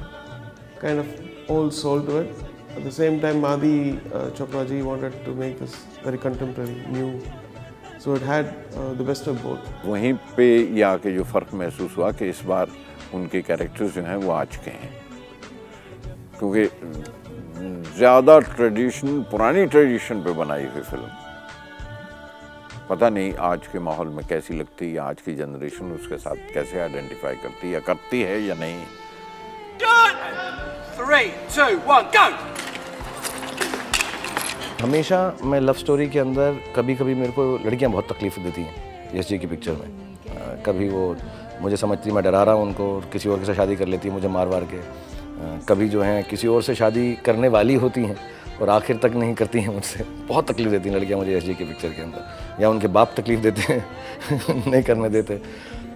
kind of old soul to it. At the same time, Adi Chopra ji wanted to make this very contemporary, new. So it had the best of both. वहीं पे ये आके जो फ़र्क महसूस हुआ कि इस बार उनके कैरेक्टर्स जो हैं वो आज के हैं, क्योंकि ज़्यादा पुरानी ट्रेडिशन पे बनाई हुई फिल्म पता नहीं आज के माहौल में कैसी लगती है, या आज की जनरेशन उसके साथ कैसे आइडेंटिफाई करती है या करती है या नहीं। 3, 2, 1, go! हमेशा मैं लव स्टोरी के अंदर कभी कभी मेरे को लड़कियां बहुत तकलीफ देती हैं यश जी की पिक्चर में। कभी वो मुझे समझती मैं डरा रहा हूँ उनको, किसी और के साथ शादी कर लेती है मुझे मार वार के। कभी जो हैं किसी और से शादी करने वाली होती हैं और आखिर तक नहीं करती हैं मुझसे। बहुत तकलीफ देती हैं लड़कियां मुझे यश जी की पिक्चर के अंदर, या उनके बाप तकलीफ देते हैं नहीं करने देते।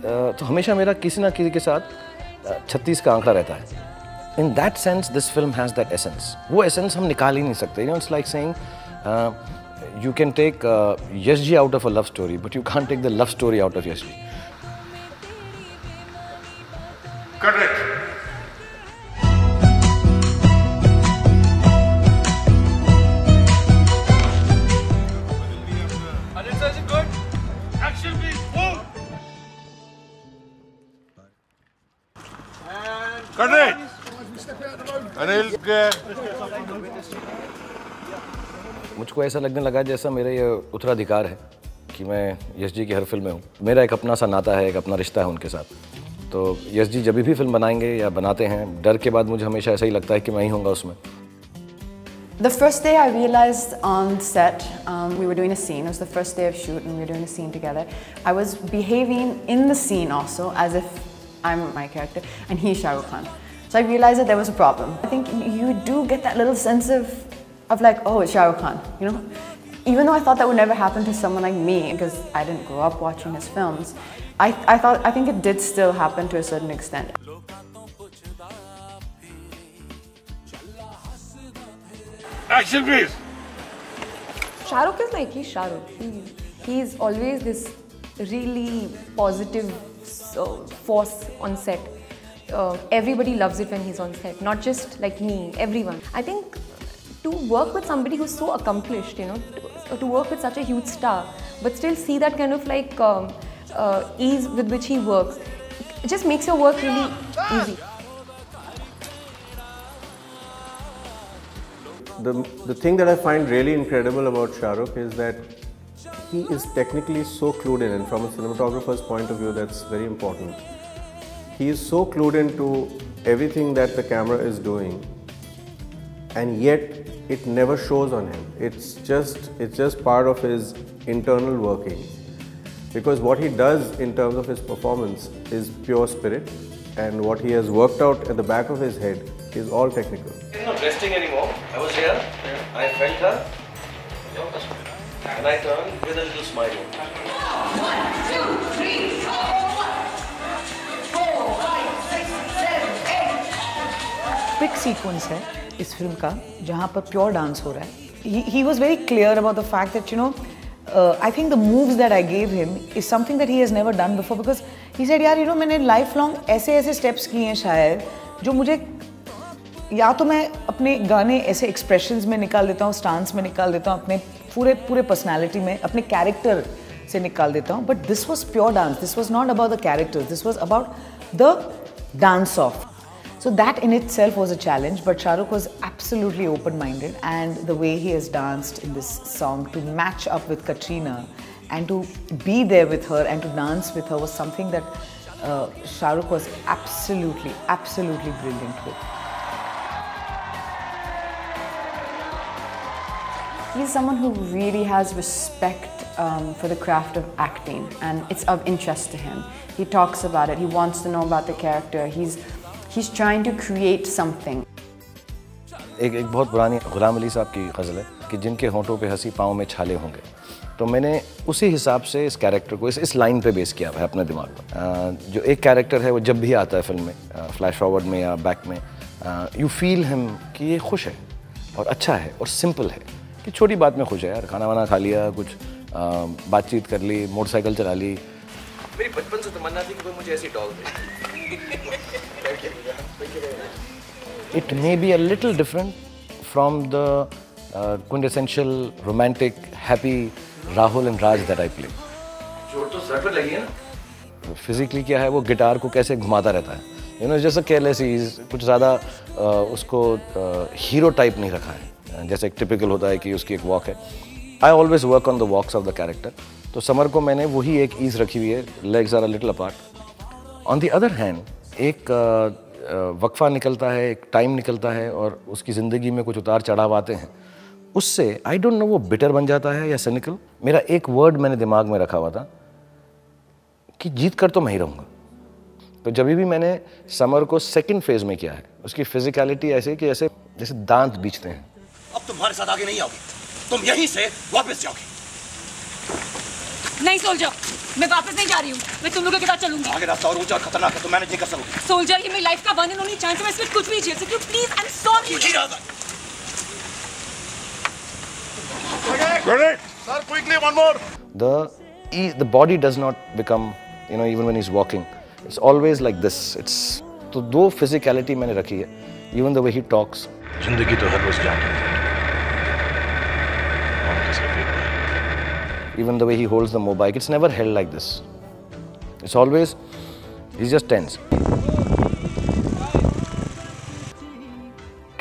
तो हमेशा मेरा किसी ना किसी के साथ 36 का आंकड़ा रहता है। In that sense, this film has that essence. वो essence हम निकाल ही नहीं सकते. You know, it's like saying you can take Yash Ji out of a love story, but you can't take the love story out of Yash Ji. Correct. Anil sir, is it good? Action please, move! Correct. Anil के मुझको ऐसा लगने लगा जैसा मेरा ये उत्तराधिकार है कि मैं यश जी की हर फिल्म में हूँ। मेरा एक अपना सा नाता है, एक अपना रिश्ता है उनके साथ। तो यश जी जब भी फिल्म बनाएंगे या बनाते हैं, डर के बाद मुझे हमेशा ऐसा ही लगता है कि मैं ही होऊंगा उसमें। The first day I realized on set, we were doing a scene. It was the first day of shoot and we were doing a scene together. I was behaving in the scene also as if I'm my character and he's Shah Rukh Khan. So I realized that there was a problem. I think you do get that little sense of like, oh, it's Shah Rukh Khan, you know? Even though I thought that would never happen to someone like me because I didn't grow up watching his films, I think it did still happen to a certain extent. Action please. Shah Rukh is like, he's Shah Rukh. He's always this really positive force on set. Everybody loves it when he's on set, not just like me, everyone. I think to work with somebody who's so accomplished, you know, to work with such a huge star, but still see that kind of like ease with which he works, it just makes your work really easy. The thing that I find really incredible about Shah Rukh is that he is technically so clued in, and from a cinematographer's point of view, that's very important. He is so clued into everything that the camera is doing, and yet it never shows on him. It's just part of his internal working. Because what he does in terms of his performance is pure spirit, and what he has worked out at the back of his head is all technical. He's not resting anymore. I was here, I felt her, and I turned with a little smile. 1, 2, 3, 4. Quick sequence है इस film का जहाँ पर pure dance हो रहा है. He was very clear about the fact that, you know, I think the moves that I gave him is something that he has never done before, because he said, यार, you know, मैंने lifelong ऐसे steps किए हैं शायद जो मुझे या तो मैं अपने गाने ऐसे एक्सप्रेशंस में निकाल देता हूँ, स्टांस में निकाल देता हूँ, अपने पूरे पर्सनालिटी में, अपने कैरेक्टर से निकाल देता हूँ. But this was pure dance. This was not about the characters. This was about the dance of. So that in itself was a challenge, but Shah Rukh was absolutely open-minded, and the way he has danced in this song to match up with Katrina and to be there with her and to dance with her was something that Shah Rukh was absolutely brilliant with. He's someone who really has respect for the craft of acting, and it's of interest to him. He talks about it, he wants to know about the character, he's trying to create something. एक बहुत पुरानी गुलाम अली साहब की गज़ल है कि जिनके होंठों पे हंसी पाँव में छाले होंगे. तो मैंने उसी हिसाब से इस कैरेक्टर को इस लाइन पे बेस किया है अपने दिमाग में. जो एक कैरेक्टर है वो जब भी आता है फिल्म में, फ्लैश फॉरवर्ड में या बैक में, यू फील हिम कि ये खुश है और अच्छा है और सिंपल है, कि छोटी बात में खुश है. यार खाना वाना खा लिया, कुछ बातचीत कर ली, मोटरसाइकिल चला ली. मेरी बचपन से तमन्ना थी कि कोई मुझे ऐसी doll they. It may be a little different from the quintessential romantic, happy Rahul and Raj that I play. चोट तो सर पे लगी है ना. Physically क्या है, वो गिटार को कैसे घुमाता रहता है. You know, जैसा careless, कुछ ज़्यादा उसको हीरो टाइप नहीं रखा है. जैसे एक typical होता है कि उसकी एक walk है. I always work on the walks of the character. तो समर को मैंने वही एक ईज रखी हुई है, legs are a little apart. On the other hand एक वक्फा निकलता है, एक टाइम निकलता है और उसकी ज़िंदगी में कुछ उतार चढ़ाव आते हैं, उससे आई डोंट नो वो बिटर बन जाता है या सिनिकल। मेरा एक वर्ड मैंने दिमाग में रखा हुआ था कि जीत कर तो मैं ही रहूँगा। तो जब भी मैंने समर को सेकंड फेज में किया है, उसकी फिजिकलिटी ऐसे कि जैसे दांत बीचते हैं। अब तुम्हारे साथ आगे नहीं आओगे, तुम यहीं से वापस जाओगे। नहीं सोल्जर, मैं वापस नहीं जा रही हूँ, मैं तुम लोगों के साथ चलूंगी। आगे रास्ता और ऊंचा और खतरनाक है, तुम मैनेज नहीं कर सकोगे। सोल्जर, ये मेरी लाइफ का वन एंड ओनली चांस है, मैं इसमें कुछ भी झेल सकती हूँ। Please, I am sorry. Sir, quickly, one more. The body does not become, even when he's walking, it's always like this. तो दो physicality मैंने रखी है, even the way he talks. जिंदगी तो हर रोज जाती है। Even the way he holds the motorbike, it's never held like this. It's always, he's just tense.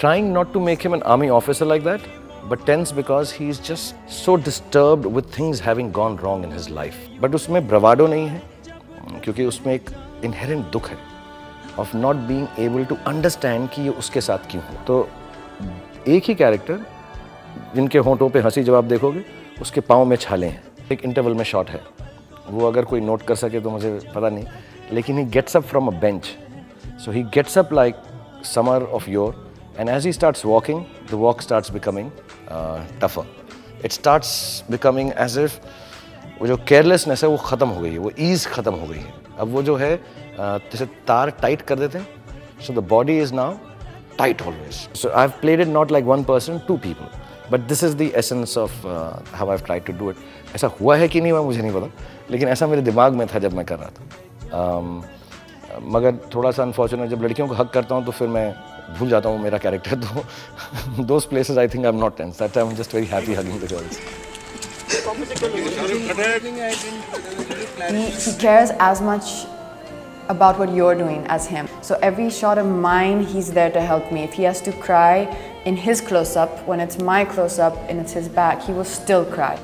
Trying not to make him an army officer like that, but tense because he is just so disturbed with things having gone wrong in his life. But उसमें bravado नहीं है, क्योंकि उसमें एक inherent दुख है of not being able to understand कि ये उसके साथ क्यों हो। तो एक ही कैरेक्टर जिनके होंठों पे हंसी जब आप देखोगे, उसके पाँव में छाले हैं। एक इंटरवल में शॉट है, वो अगर कोई नोट कर सके तो मुझे पता नहीं, लेकिन he gets up from a bench. So he gets up like Samar of yore, and as he starts walking, the walk starts becoming tougher. It starts becoming as if वो जो केयरलेसनेस है वो ख़त्म हो गई है, वो ईज़ ख़त्म हो गई है। अब वो जो है जैसे तार टाइट कर देते हैं, so the body is now tight always. So I've played it not like one person, two people. But this is the essence of how I've tried to do it. ऐसा हुआ है कि नहीं हुआ मुझे नहीं पता, लेकिन ऐसा मेरे दिमाग में था जब मैं कर रहा था। मगर थोड़ा सा अनफॉर्चुनेट, जब लड़कियों को हक करता हूँ तो फिर मैं भूल जाता हूँ मेरा कैरेक्टर। तो those places I think I'm not tense. That time I'm just very happy hugging the girls. He cares as much about what you're doing as him. So every shot of mine, he's there to help me. If he has to cry in his close-up, when it's my close-up and it's his back, he will still cry.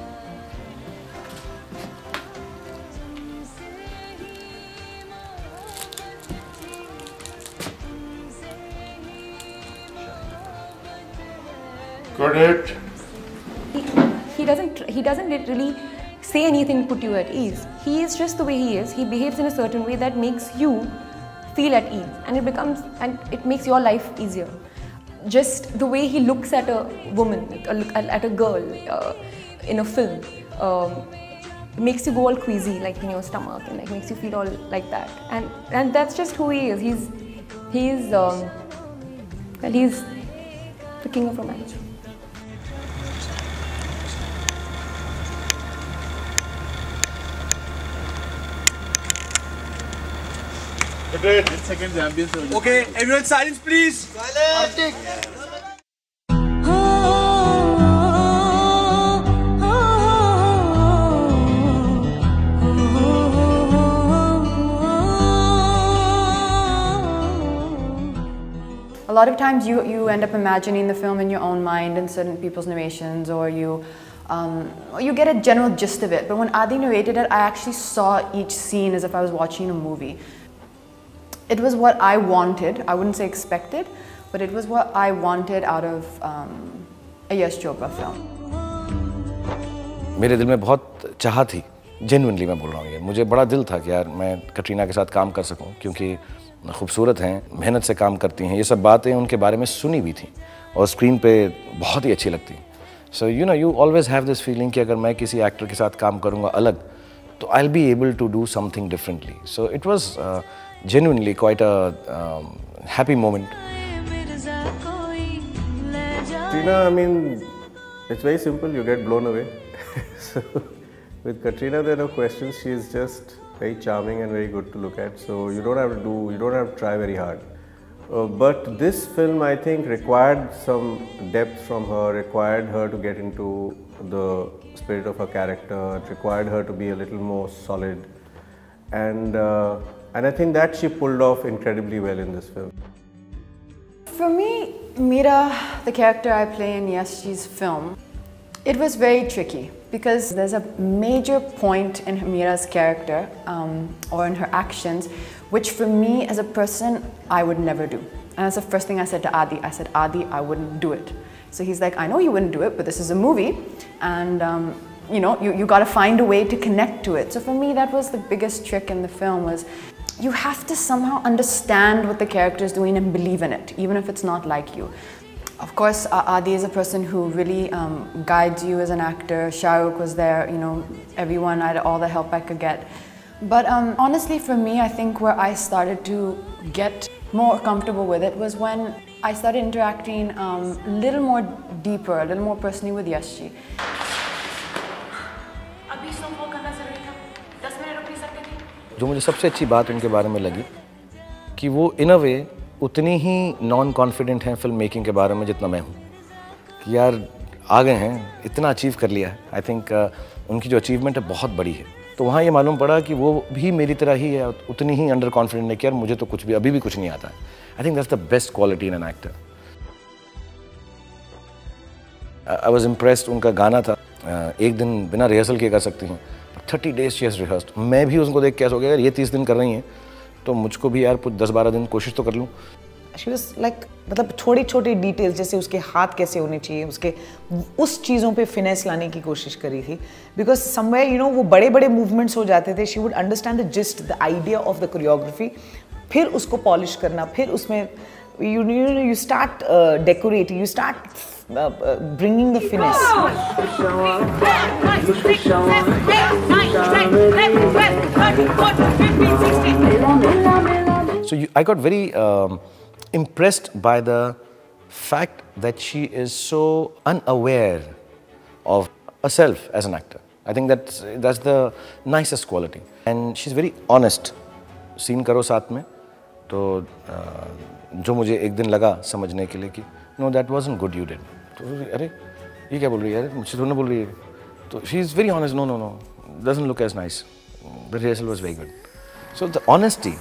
Got it. He doesn't really say anything to put you at ease. He is just the way he is. He behaves in a certain way that makes you feel at ease, and it makes your life easier. Just the way he looks at a woman, at a girl in a film, makes you go all queasy, like in your stomach, and like makes you feel all like that. And that's just who he is. He's the king of romance. Okay, everyone silence please. Silence. A lot of times you end up imagining the film in your own mind and certain people's narrations, or you get a general gist of it. But when Adi narrated it, I actually saw each scene as if I was watching a movie. It was what I wanted. I wouldn't say expected, but it was what I wanted out of a Yash Chopra film. मेरे दिल में बहुत चाह थी, genuinely मैं बोल रहा हूँ ये, मुझे बड़ा दिल था कि यार मैं कटरीना के साथ काम कर सकूँ, क्योंकि खूबसूरत हैं, मेहनत से काम करती हैं, ये सब बातें उनके बारे में सुनी भी थी और स्क्रीन पे बहुत ही अच्छी लगती। So you always have this feeling कि अगर मैं किसी एक्टर के साथ काम करूँगा अलग, तो I'll be able to do something differently. So it was genuinely quite a happy moment. Katrina, I mean, it's very simple, you get blown away. So with Katrina, there are no questions. She is just very charming and very good to look at. So you don't have to try very hard. But this film, I think, required some depth from her, required her to get into the spirit of her character, required her to be a little more solid. And I think that she pulled off incredibly well in this film. For me, Meera, the character I play in Yash's film, It was very tricky because there's a major point in Meera's character or in her actions which for me as a person I would never do. And that's the first thing I said to Adi. I said, Adi, I wouldn't do it. So he's like, I know you wouldn't do it, but this is a movie and you know, you got to find a way to connect to it. So for me that was the biggest trick in the film, was you have to somehow understand what the character is doing and believe in it, even if it's not like you. Of course, Adi is a person who really guides you as an actor. Shah Rukh was there, you know, everyone, I had all the help I could get. But honestly, for me, I think where I started to get more comfortable with it was when I started interacting a little more deeper, a little more personally with Yash ji. जो मुझे सबसे अच्छी बात उनके बारे में लगी कि वो इन अ वे उतनी ही नॉन कॉन्फिडेंट हैं फिल्म मेकिंग के बारे में जितना मैं हूँ, कि यार आ गए हैं, इतना अचीव कर लिया है। आई थिंक उनकी जो अचीवमेंट है बहुत बड़ी है। तो वहाँ ये मालूम पड़ा कि वो भी मेरी तरह ही है, उतनी ही अंडर कॉन्फिडेंट है कि यार मुझे तो कुछ भी अभी भी कुछ नहीं आता है। I think that's the best quality in an actor. I was impressed, उनका गाना था, एक दिन बिना रिहर्सल के कर सकती हैं, 30 days शी हैज़ रिहर्स्ड। मैं भी उसको देख के ऐसा हो गया यार ये 30 दिन कर रही हैं तो मुझको भी यार 10-12 दिन कोशिश तो कर लूँ। She was like, मतलब छोटी छोटी डिटेल्स, जैसे उसके हाथ कैसे होने चाहिए, उसके उस चीज़ों पे फिनेस लाने की कोशिश करी थी। बिकॉज समवेयर यू नो वो बड़े बड़े मूवमेंट्स हो जाते थे, she would understand the gist, the idea of the choreography, फिर उसको पॉलिश करना, फिर उसमें you start decorating, you start bringing the finesse. So I got very impressed by the fact that she is so unaware of herself as an actor. I think that's the nicest quality. And she's very honest. Scene करो साथ में तो जो मुझे एक दिन लगा समझने के लिए कि no that wasn't good you did, तो अरे ये क्या बोल रही है यार, मुझसे थोड़ा ना बोल रही है, तो she is very honest, no doesn't look as nice, the rehearsal was very good. So the honesty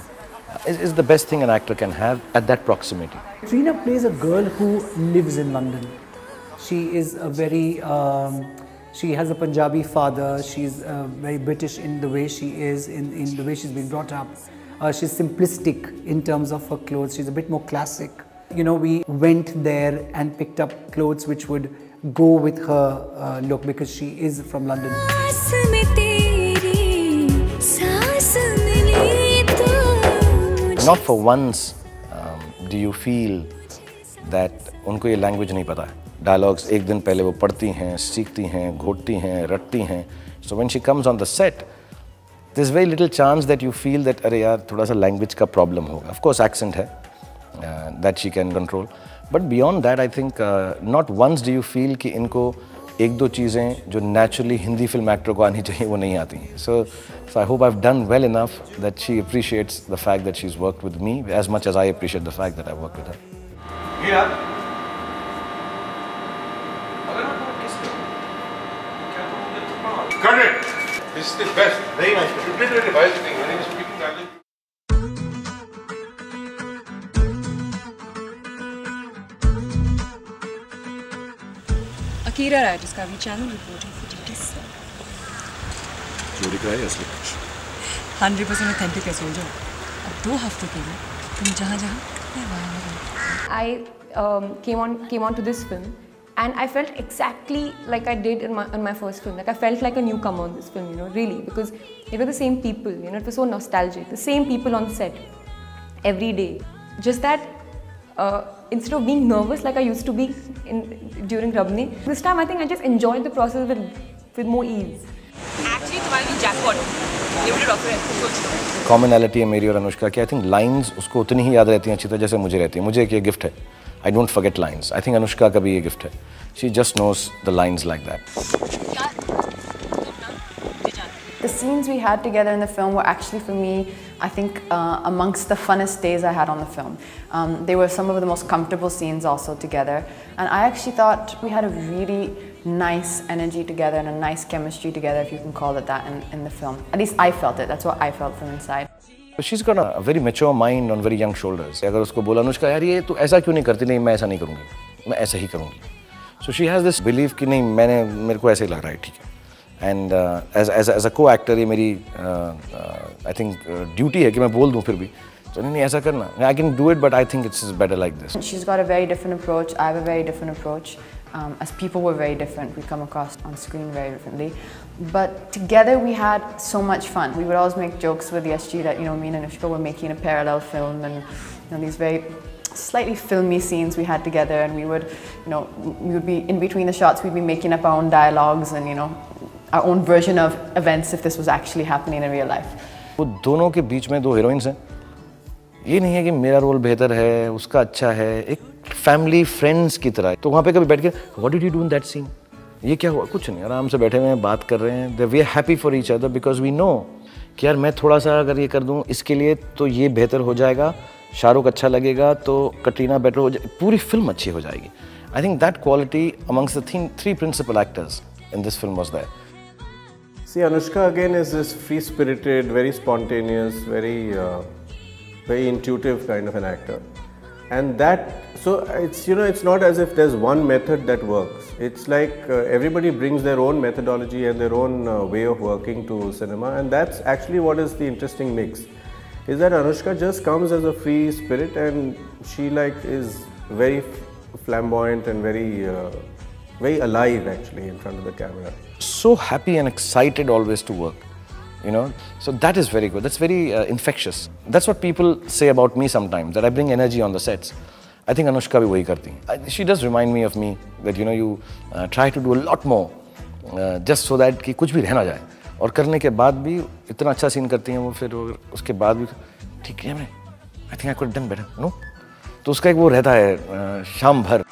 is the best thing an actor can have at that proximity. Katrina plays a girl who lives in London. She is a very she has a Punjabi father, she's very British in the way she is, in the way she's been brought up. She's simplistic in terms of her clothes, she's a bit more classic. You know, we went there and picked up clothes which would go with her look because she is from London. Not for once do you feel that उनको ये language नहीं पता है. Dialogues एक दिन पहले वो पढ़ती हैं, सीखती हैं, घोटती हैं, रटती हैं. So when she comes on the set, there's very little chance that you feel that अरे यार थोड़ा सा language का problem होगा. Of course accent है that she can control, but beyond that I think not once do you feel कि इनको एक दो चीज़ें जो naturally हिंदी film actor को आनी चाहिए वो नहीं आती हैं. So I hope I've done well enough that she appreciates the fact that she's worked with me as much as I appreciate the fact that I've worked with her. Yeah. Got it. This is the best. Very nice. You did a device thing. When he was speaking Italian. Akira Raj is coming channel reporting for GTC. जो दिख रहा है असली 100% authentic है सोचो. अब 2 हफ्तों के लिए तुम जहाँ जहाँ I came on to this film. And I felt exactly like I did in my first film. Like I felt like a newcomer on this film, you know, really, because it were the same people, you know, it was so nostalgic. The same people on set every day. Just that instead of being nervous like I used to be during Rabne, this time I think I just enjoyed the process with more ease. Actually, तुम्हारे लिए jackpot. Limited offer है, सोच लो. Commonality है मेरी और अनुष्का की. I think lines उसको उतनी ही याद रहती हैं अच्छी तरह जैसे मुझे रहती हैं. मुझे एक ये gift है. I don't forget lines. I think Anushka का भी ये gift है. She just knows the lines like that. The scenes we had together in the film were actually for me, I think, amongst the funnest days I had on the film. They were some of the most comfortable scenes also together. And I actually thought we had a really nice energy together and a nice chemistry together, if you can call it that, in the film. At least I felt it. That's what I felt from inside. So she's got a very mature mind on very young shoulders. अगर उसको बोला अनुष्का यार ये तो ऐसा क्यों नहीं करती, नहीं मैं ऐसा नहीं करूँगी, मैं ऐसा ही करूँगी. So she has this belief कि नहीं मेरे को ऐसे ही लग रहा है ठीक है. And as a co-actor ये मेरी I think duty है कि मैं बोल दूँ फिर भी. So नहीं ऐसा करना. I can do it, but I think it's better like this. She's got a very different approach. I have a very different approach. As people, we're very different. We come across on screen very differently. But together we had so much fun. We would always make jokes with SG that, you know, me and Anushka were making a parallel film, and, you know, these very slightly filmy scenes we had together, and we would, you know, we would be in between the shots, we'd be making up our own dialogues and, you know, our own version of events if this was actually happening in real life. वो दोनों के बीच में दो heroines हैं. ये नहीं है कि मेरा रोल बेहतर है, उसका अच्छा है, एक फैमिली फ्रेंड्स की तरह. तो वहाँ पे कभी बैठ के what did you do in that scene, ये क्या हुआ, कुछ नहीं, आराम से बैठे हुए हैं, बात कर रहे हैं. We are happy for each other because we know कि यार मैं थोड़ा सा अगर ये कर दूँ इसके लिए तो ये बेहतर हो जाएगा, शाहरुख अच्छा लगेगा तो कटरीना बेटर हो जाएगी, पूरी फिल्म अच्छी हो जाएगी. I think that quality amongst the three principal actors in this film was there. See, Anushka again is this free-spirited, very spontaneous, very intuitive kind of an actor, and that, so it's, you know, it's not as if there's one method that works. It's like everybody brings their own methodology and their own way of working to cinema, and that's actually what is the interesting mix. Is that Anushka just comes as a free spirit, and she like is very flamboyant and very alive actually in front of the camera. So happy and excited always to work, you know. So that is very good. That's very infectious. That's what people say about me sometimes, that I bring energy on the sets. I think Anushka भी वही करती है. She does remind me of me that, you know, you try to do a lot more just so that कि कुछ भी रह ना जाए. और करने के बाद भी इतना अच्छा सीन करती हैं वो, फिर उसके बाद भी ठीक है मैं I think I could have done better, no? तो उसका एक वो रहता है शाम भर.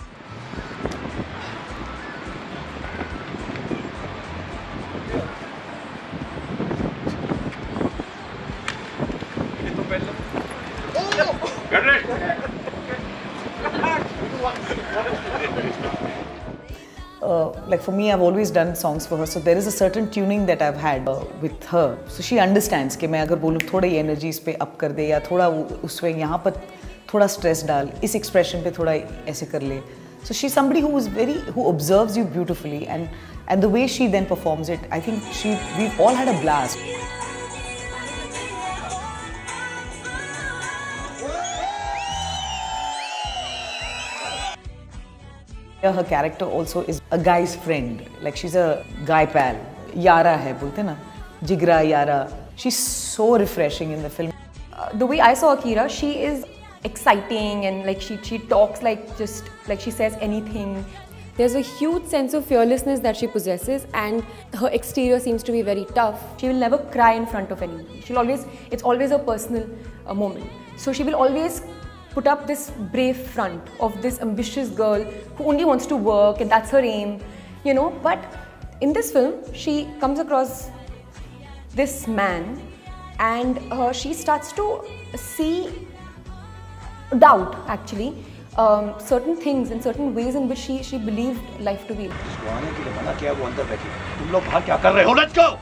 Like for me, I've always done songs for her, so there is a certain tuning that I've had with her. So she understands कि मैं अगर बोलूँ थोड़ा ये energy इस पे up कर दे, या थोड़ा उसमें यहाँ पर थोड़ा stress डाल, इस expression पे थोड़ा ऐसे कर ले. So she's somebody who observes you beautifully, and the way she then performs it, I think we've all had a blast. Her character also is a guy's friend, like she's a guy pal. Yara hai bolte na, Jigra Yara. She's so refreshing in the film. The way I saw Akira, she is exciting, and like she talks like just like she says anything. There's a huge sense of fearlessness that she possesses, and her exterior seems to be very tough. She will never cry in front of anyone. It's always a personal moment. So she will always put up this brave front of this ambitious girl who only wants to work, and that's her aim, you know. But in this film, she comes across this man, and she starts to see doubt actually certain things and certain ways in which she believed life to be. तुम लोग बाहर क्या कर रहे हो? Let's go!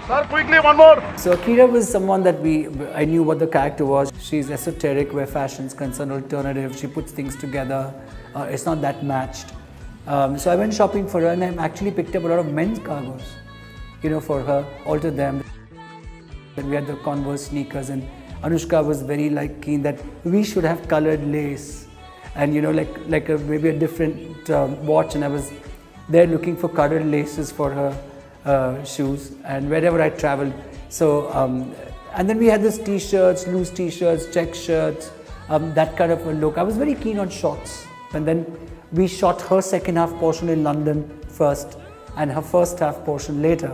Sir, quickly, one more. So Akira was someone that I knew what the character was. She's esoteric where fashion's concerned, alternative. She puts things together. It's not that matched. So I went shopping for her, and I actually picked up a lot of men's cargos, you know, for her, altered them. Then we had the Converse sneakers, and Anushka was very keen that we should have colored lace, and you know, maybe a different watch, and I was there looking for colored laces for her shoes, and wherever I traveled. So and then we had this t-shirts, loose t-shirts, check shirts, that kind of a look. I was very keen on shots, and then we shot her second half portion in London first and her first half portion later.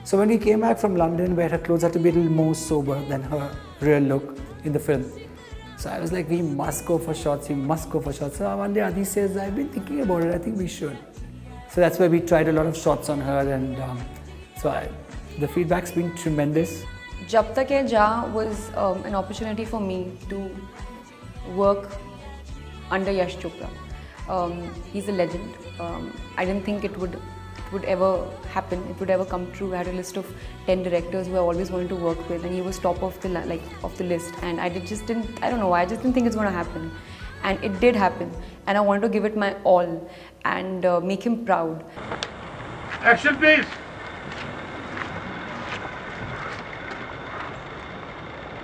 So when we came back from London, where her clothes had to be a little more sober than her real look in the film. So I was like, we must go for shots, we must go for shots. So one day Adi says, I've been thinking about it, I think we should. So that's why we tried a lot of shots on her, and the feedback's been tremendous. Jab Tak Hai Ja was an opportunity for me to work under Yash Chopra. He's a legend. I didn't think it would would ever happen, it would ever come true. I had a list of 10 directors who I always wanted to work with, and he was top of the list. And I just didn't, I don't know why, I just didn't think it's going to happen. And it did happen, and I wanted to give it my all and make him proud. Action, please.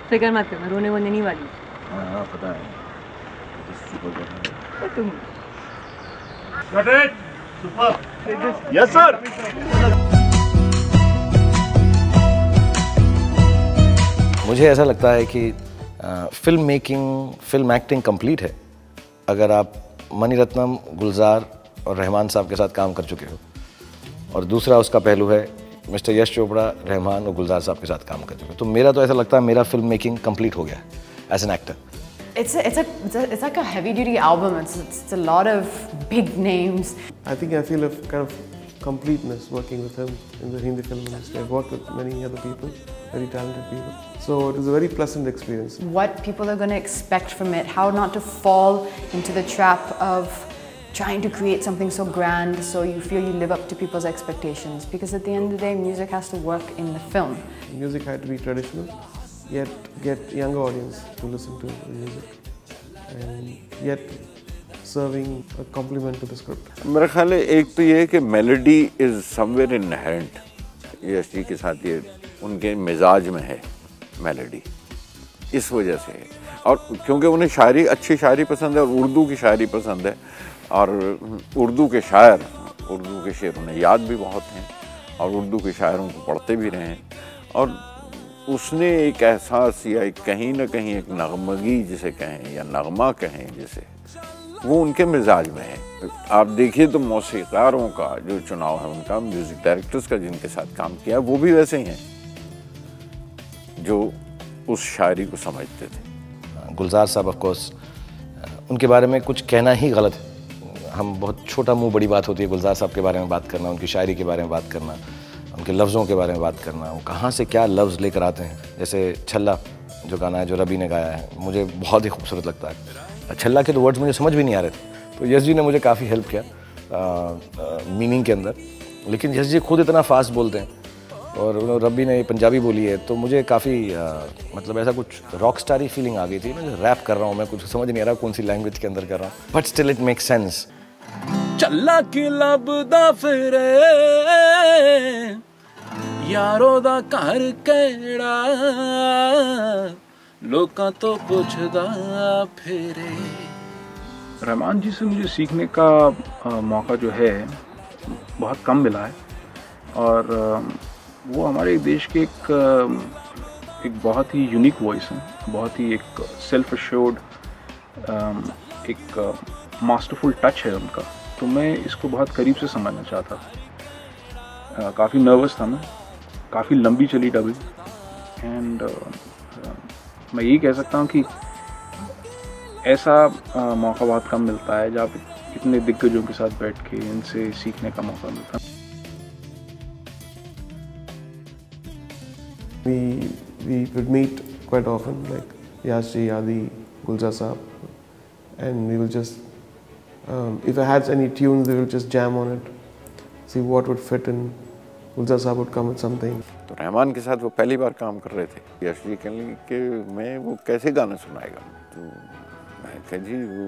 फिकर मत करना, रोने वोने नहीं वाली। हाँ पता है। तुम। Got it. Super. Yes, sir. मुझे ऐसा लगता है कि film making, film acting complete है अगर आप मणिरत्नम, गुलजार और रहमान साहब के साथ काम कर चुके हो। और दूसरा उसका पहलू है मिस्टर यश चोपड़ा, रहमान और गुलजार साहब के साथ काम कर चुके हो। तो मेरा तो ऐसा लगता है मेरा फिल्म मेकिंग कंप्लीट हो गया as an actor. It's like a heavy-duty album. It's a lot of big names. I think I feel a kind of completeness working with him in the Hindi film industry. I've worked with many other people, very talented people. So it was a very pleasant experience. What people are going to expect from it, how not to fall into the trap of trying to create something so grand so you feel you live up to people's expectations. Because at the end of the day, music has to work in the film. Music had to be traditional, yet get younger audience to listen to the music, and yet serving a complement to the script. मेरा ख्याल है एक तो ये है कि melody is somewhere inherent, Yash ji के साथ ये उनके मिजाज में है मेलोडी, इस वजह से है। और क्योंकि उन्हें शायरी, अच्छी शायरी पसंद है और उर्दू की शायरी पसंद है, और उर्दू के शायर, उर्दू के शेर उन्हें याद भी बहुत हैं और उर्दू के शायरों को पढ़ते भी रहे हैं। और उसने एक एहसास या कहीं ना कहीं एक नगमगी जिसे कहें या नगमा कहें जिसे, वो उनके मिजाज में है। आप देखिए तो मौसीकारों का जो चुनाव है उनका, म्यूज़िक डायरेक्टर्स का जिनके साथ काम किया, वो भी वैसे ही हैं जो उस शायरी को समझते थे। गुलजार साहब ऑफ कोर्स, उनके बारे में कुछ कहना ही गलत है। हम बहुत छोटा मुंह बड़ी बात होती है गुलजार साहब के बारे में बात करना, उनकी शायरी के बारे में बात करना, उनके लफ्ज़ों के बारे में बात करना, वो कहाँ से क्या लफ्ज़ लेकर आते हैं। जैसे छल्ला जो गाना है जो रबी ने गाया है, मुझे बहुत ही खूबसूरत लगता है। छल्ला के तो वर्ड्स मुझे समझ भी नहीं आ रहे थे, तो यश जी ने मुझे काफ़ी हेल्प किया मीनिंग के अंदर। लेकिन यश जी खुद इतना फास्ट बोलते हैं और रबी ने पंजाबी बोली है, तो मुझे काफ़ी मतलब ऐसा कुछ रॉक स्टारी फीलिंग आ गई थी। मैं रैप कर रहा हूँ, मैं कुछ समझ नहीं आ रहा कौन सी लैंग्वेज के अंदर कर रहा हूँ, but still it makes sense. ਚੱਲਾ ਕੀ ਲੱਭਦਾ ਫਿਰੇ ਯਾਰੋ ਦਾ ਘਰ ਕਿਹੜਾ ਲੋਕਾਂ ਤੋਂ ਪੁੱਛਦਾ ਫਿਰੇ। रहमान जी से मुझे सीखने का मौका जो है बहुत कम मिला है, और वो हमारे देश के एक बहुत ही यूनिक वॉइस है, बहुत ही एक सेल्फ अश्योर्ड, एक मास्टरफुल टच है उनका। तो मैं इसको बहुत करीब से समझना चाहता था। काफ़ी नर्वस था मैं, काफ़ी लंबी चली डबिंग, एंड मैं यही कह सकता हूँ कि ऐसा मौका बहुत कम मिलता है जब इतने दिग्गजों के साथ बैठ के इनसे सीखने का मौका मिलता है। We would meet quite often, like Yash ji, Adi, Gulzar Saab, and we will just if I had any tunes, we will just jam on it, see what would fit in. Gulzar Saab would come with something. तो रहमान के साथ वो पहली बार काम कर रहे थे। यश जी कहने लगे कि मैं वो कैसे गाना सुनाएगा, तो मैं कहा जी वो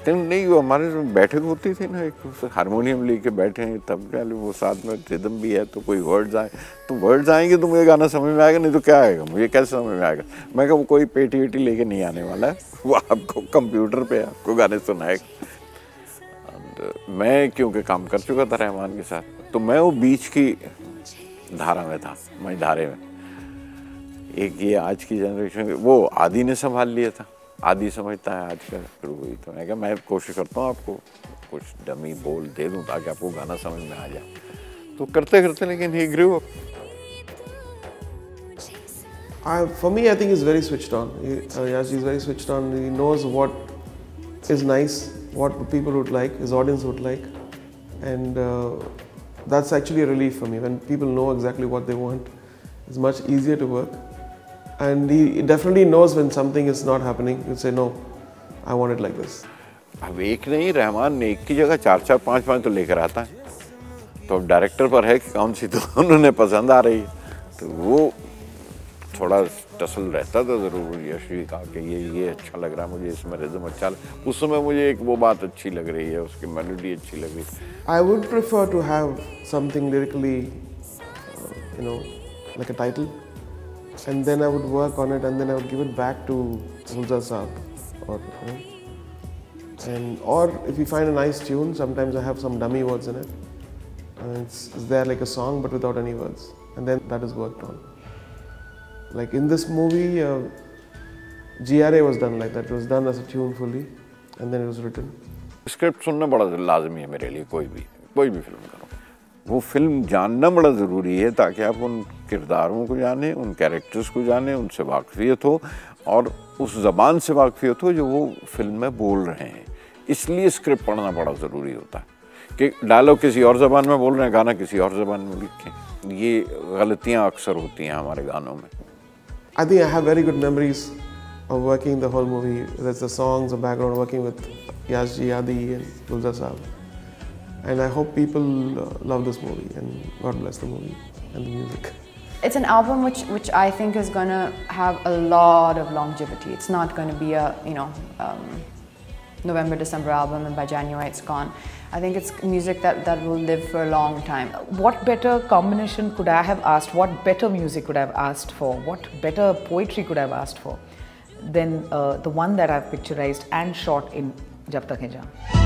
नहीं, वो हमारे बैठक होती थी ना, एक हारमोनियम लेके बैठे हैं, तब क्या वो साथ में रिदम भी है, तो कोई वर्ड्स आए तो वर्ड्स आएंगे तो मुझे गाना समझ में आएगा, नहीं तो क्या आएगा, मुझे कैसे समझ में आएगा। मैं कहा वो कोई पेटी वेटी लेके नहीं आने वाला है, वो आपको कंप्यूटर पे आपको गाने सुनाएगा। मैं क्योंकि काम कर चुका था रहमान के साथ, तो मैं वो बीच की धारा में था, मैं धारे में। एक ये आज की जनरेशन वो आदि ने संभाल लिया था, आदि समझता है आजकल, फिर वही तो मैं क्या, मैं कोशिश करता हूँ आपको कुछ डमी बोल दे दूँ ताकि आपको गाना समझ में आ जाए। तो करते करते लेकिन he grew up. For me, I think he's very switched on. Yash is very switched on. He knows what is nice, what people would like, his audience would like, and that's actually a relief for me. When people know exactly what they want, it's much easier to work. And he definitely knows when something is not happening. He'll say, no, I want it like this. अब एक नहीं, रहमान ने एक की जगह 4-4, 5-5 तो लेकर आता है, तो अब डायरेक्टर पर है कि कौन सी तो उन्होंने पसंद आ रही है, तो वो थोड़ा टसल रहता था ज़रूर। यश भी कहा कि ये अच्छा लग रहा है मुझे, इसमें रिदम अच्छा उस समय मुझे एक वो बात अच्छी लग रही है, उसकी मेलोडी अच्छी लग रही है। I would prefer to have something lyrically, like a title, and then I would work on it, and then I would give it back to Gulzar Saab, or if we find a nice tune, sometimes I have some dummy words in it. It's there like a song but without any words, and then that is worked on. Like in this movie, GRA was done like that. It was done as a tune fully, and then it was written. Script सुनना बड़ा लाजमी है मेरे लिए, कोई भी film करो, वो फिल्म जानना बड़ा ज़रूरी है ताकि आप उन किरदारों को जाने, उन कैरेक्टर्स को जाने, उनसे वाकफियत हो और उस ज़बान से वाकफियत हो जो वो फिल्म में बोल रहे हैं। इसलिए स्क्रिप्ट पढ़ना बड़ा ज़रूरी होता है कि डायलॉग किसी और ज़बान में बोल रहे हैं, गाना किसी और ज़बान में लिखें। ये गलतियाँ अक्सर होती हैं हमारे गानों में। I think I have very good memories of working the whole movie. That's the songs, the background, working with Yashji, Adi and Gulzar Saab. And I hope people love this movie, and God bless the movie and the music. It's an album which I think is going to have a lot of longevity. It's not going to be a, November, December album and by January it's gone. I think it's music that will live for a long time. What better combination could I have asked? What better music could I have asked for? What better poetry could I have asked for than the one that I've picturized and shot in Jab Tak Hai Jaan.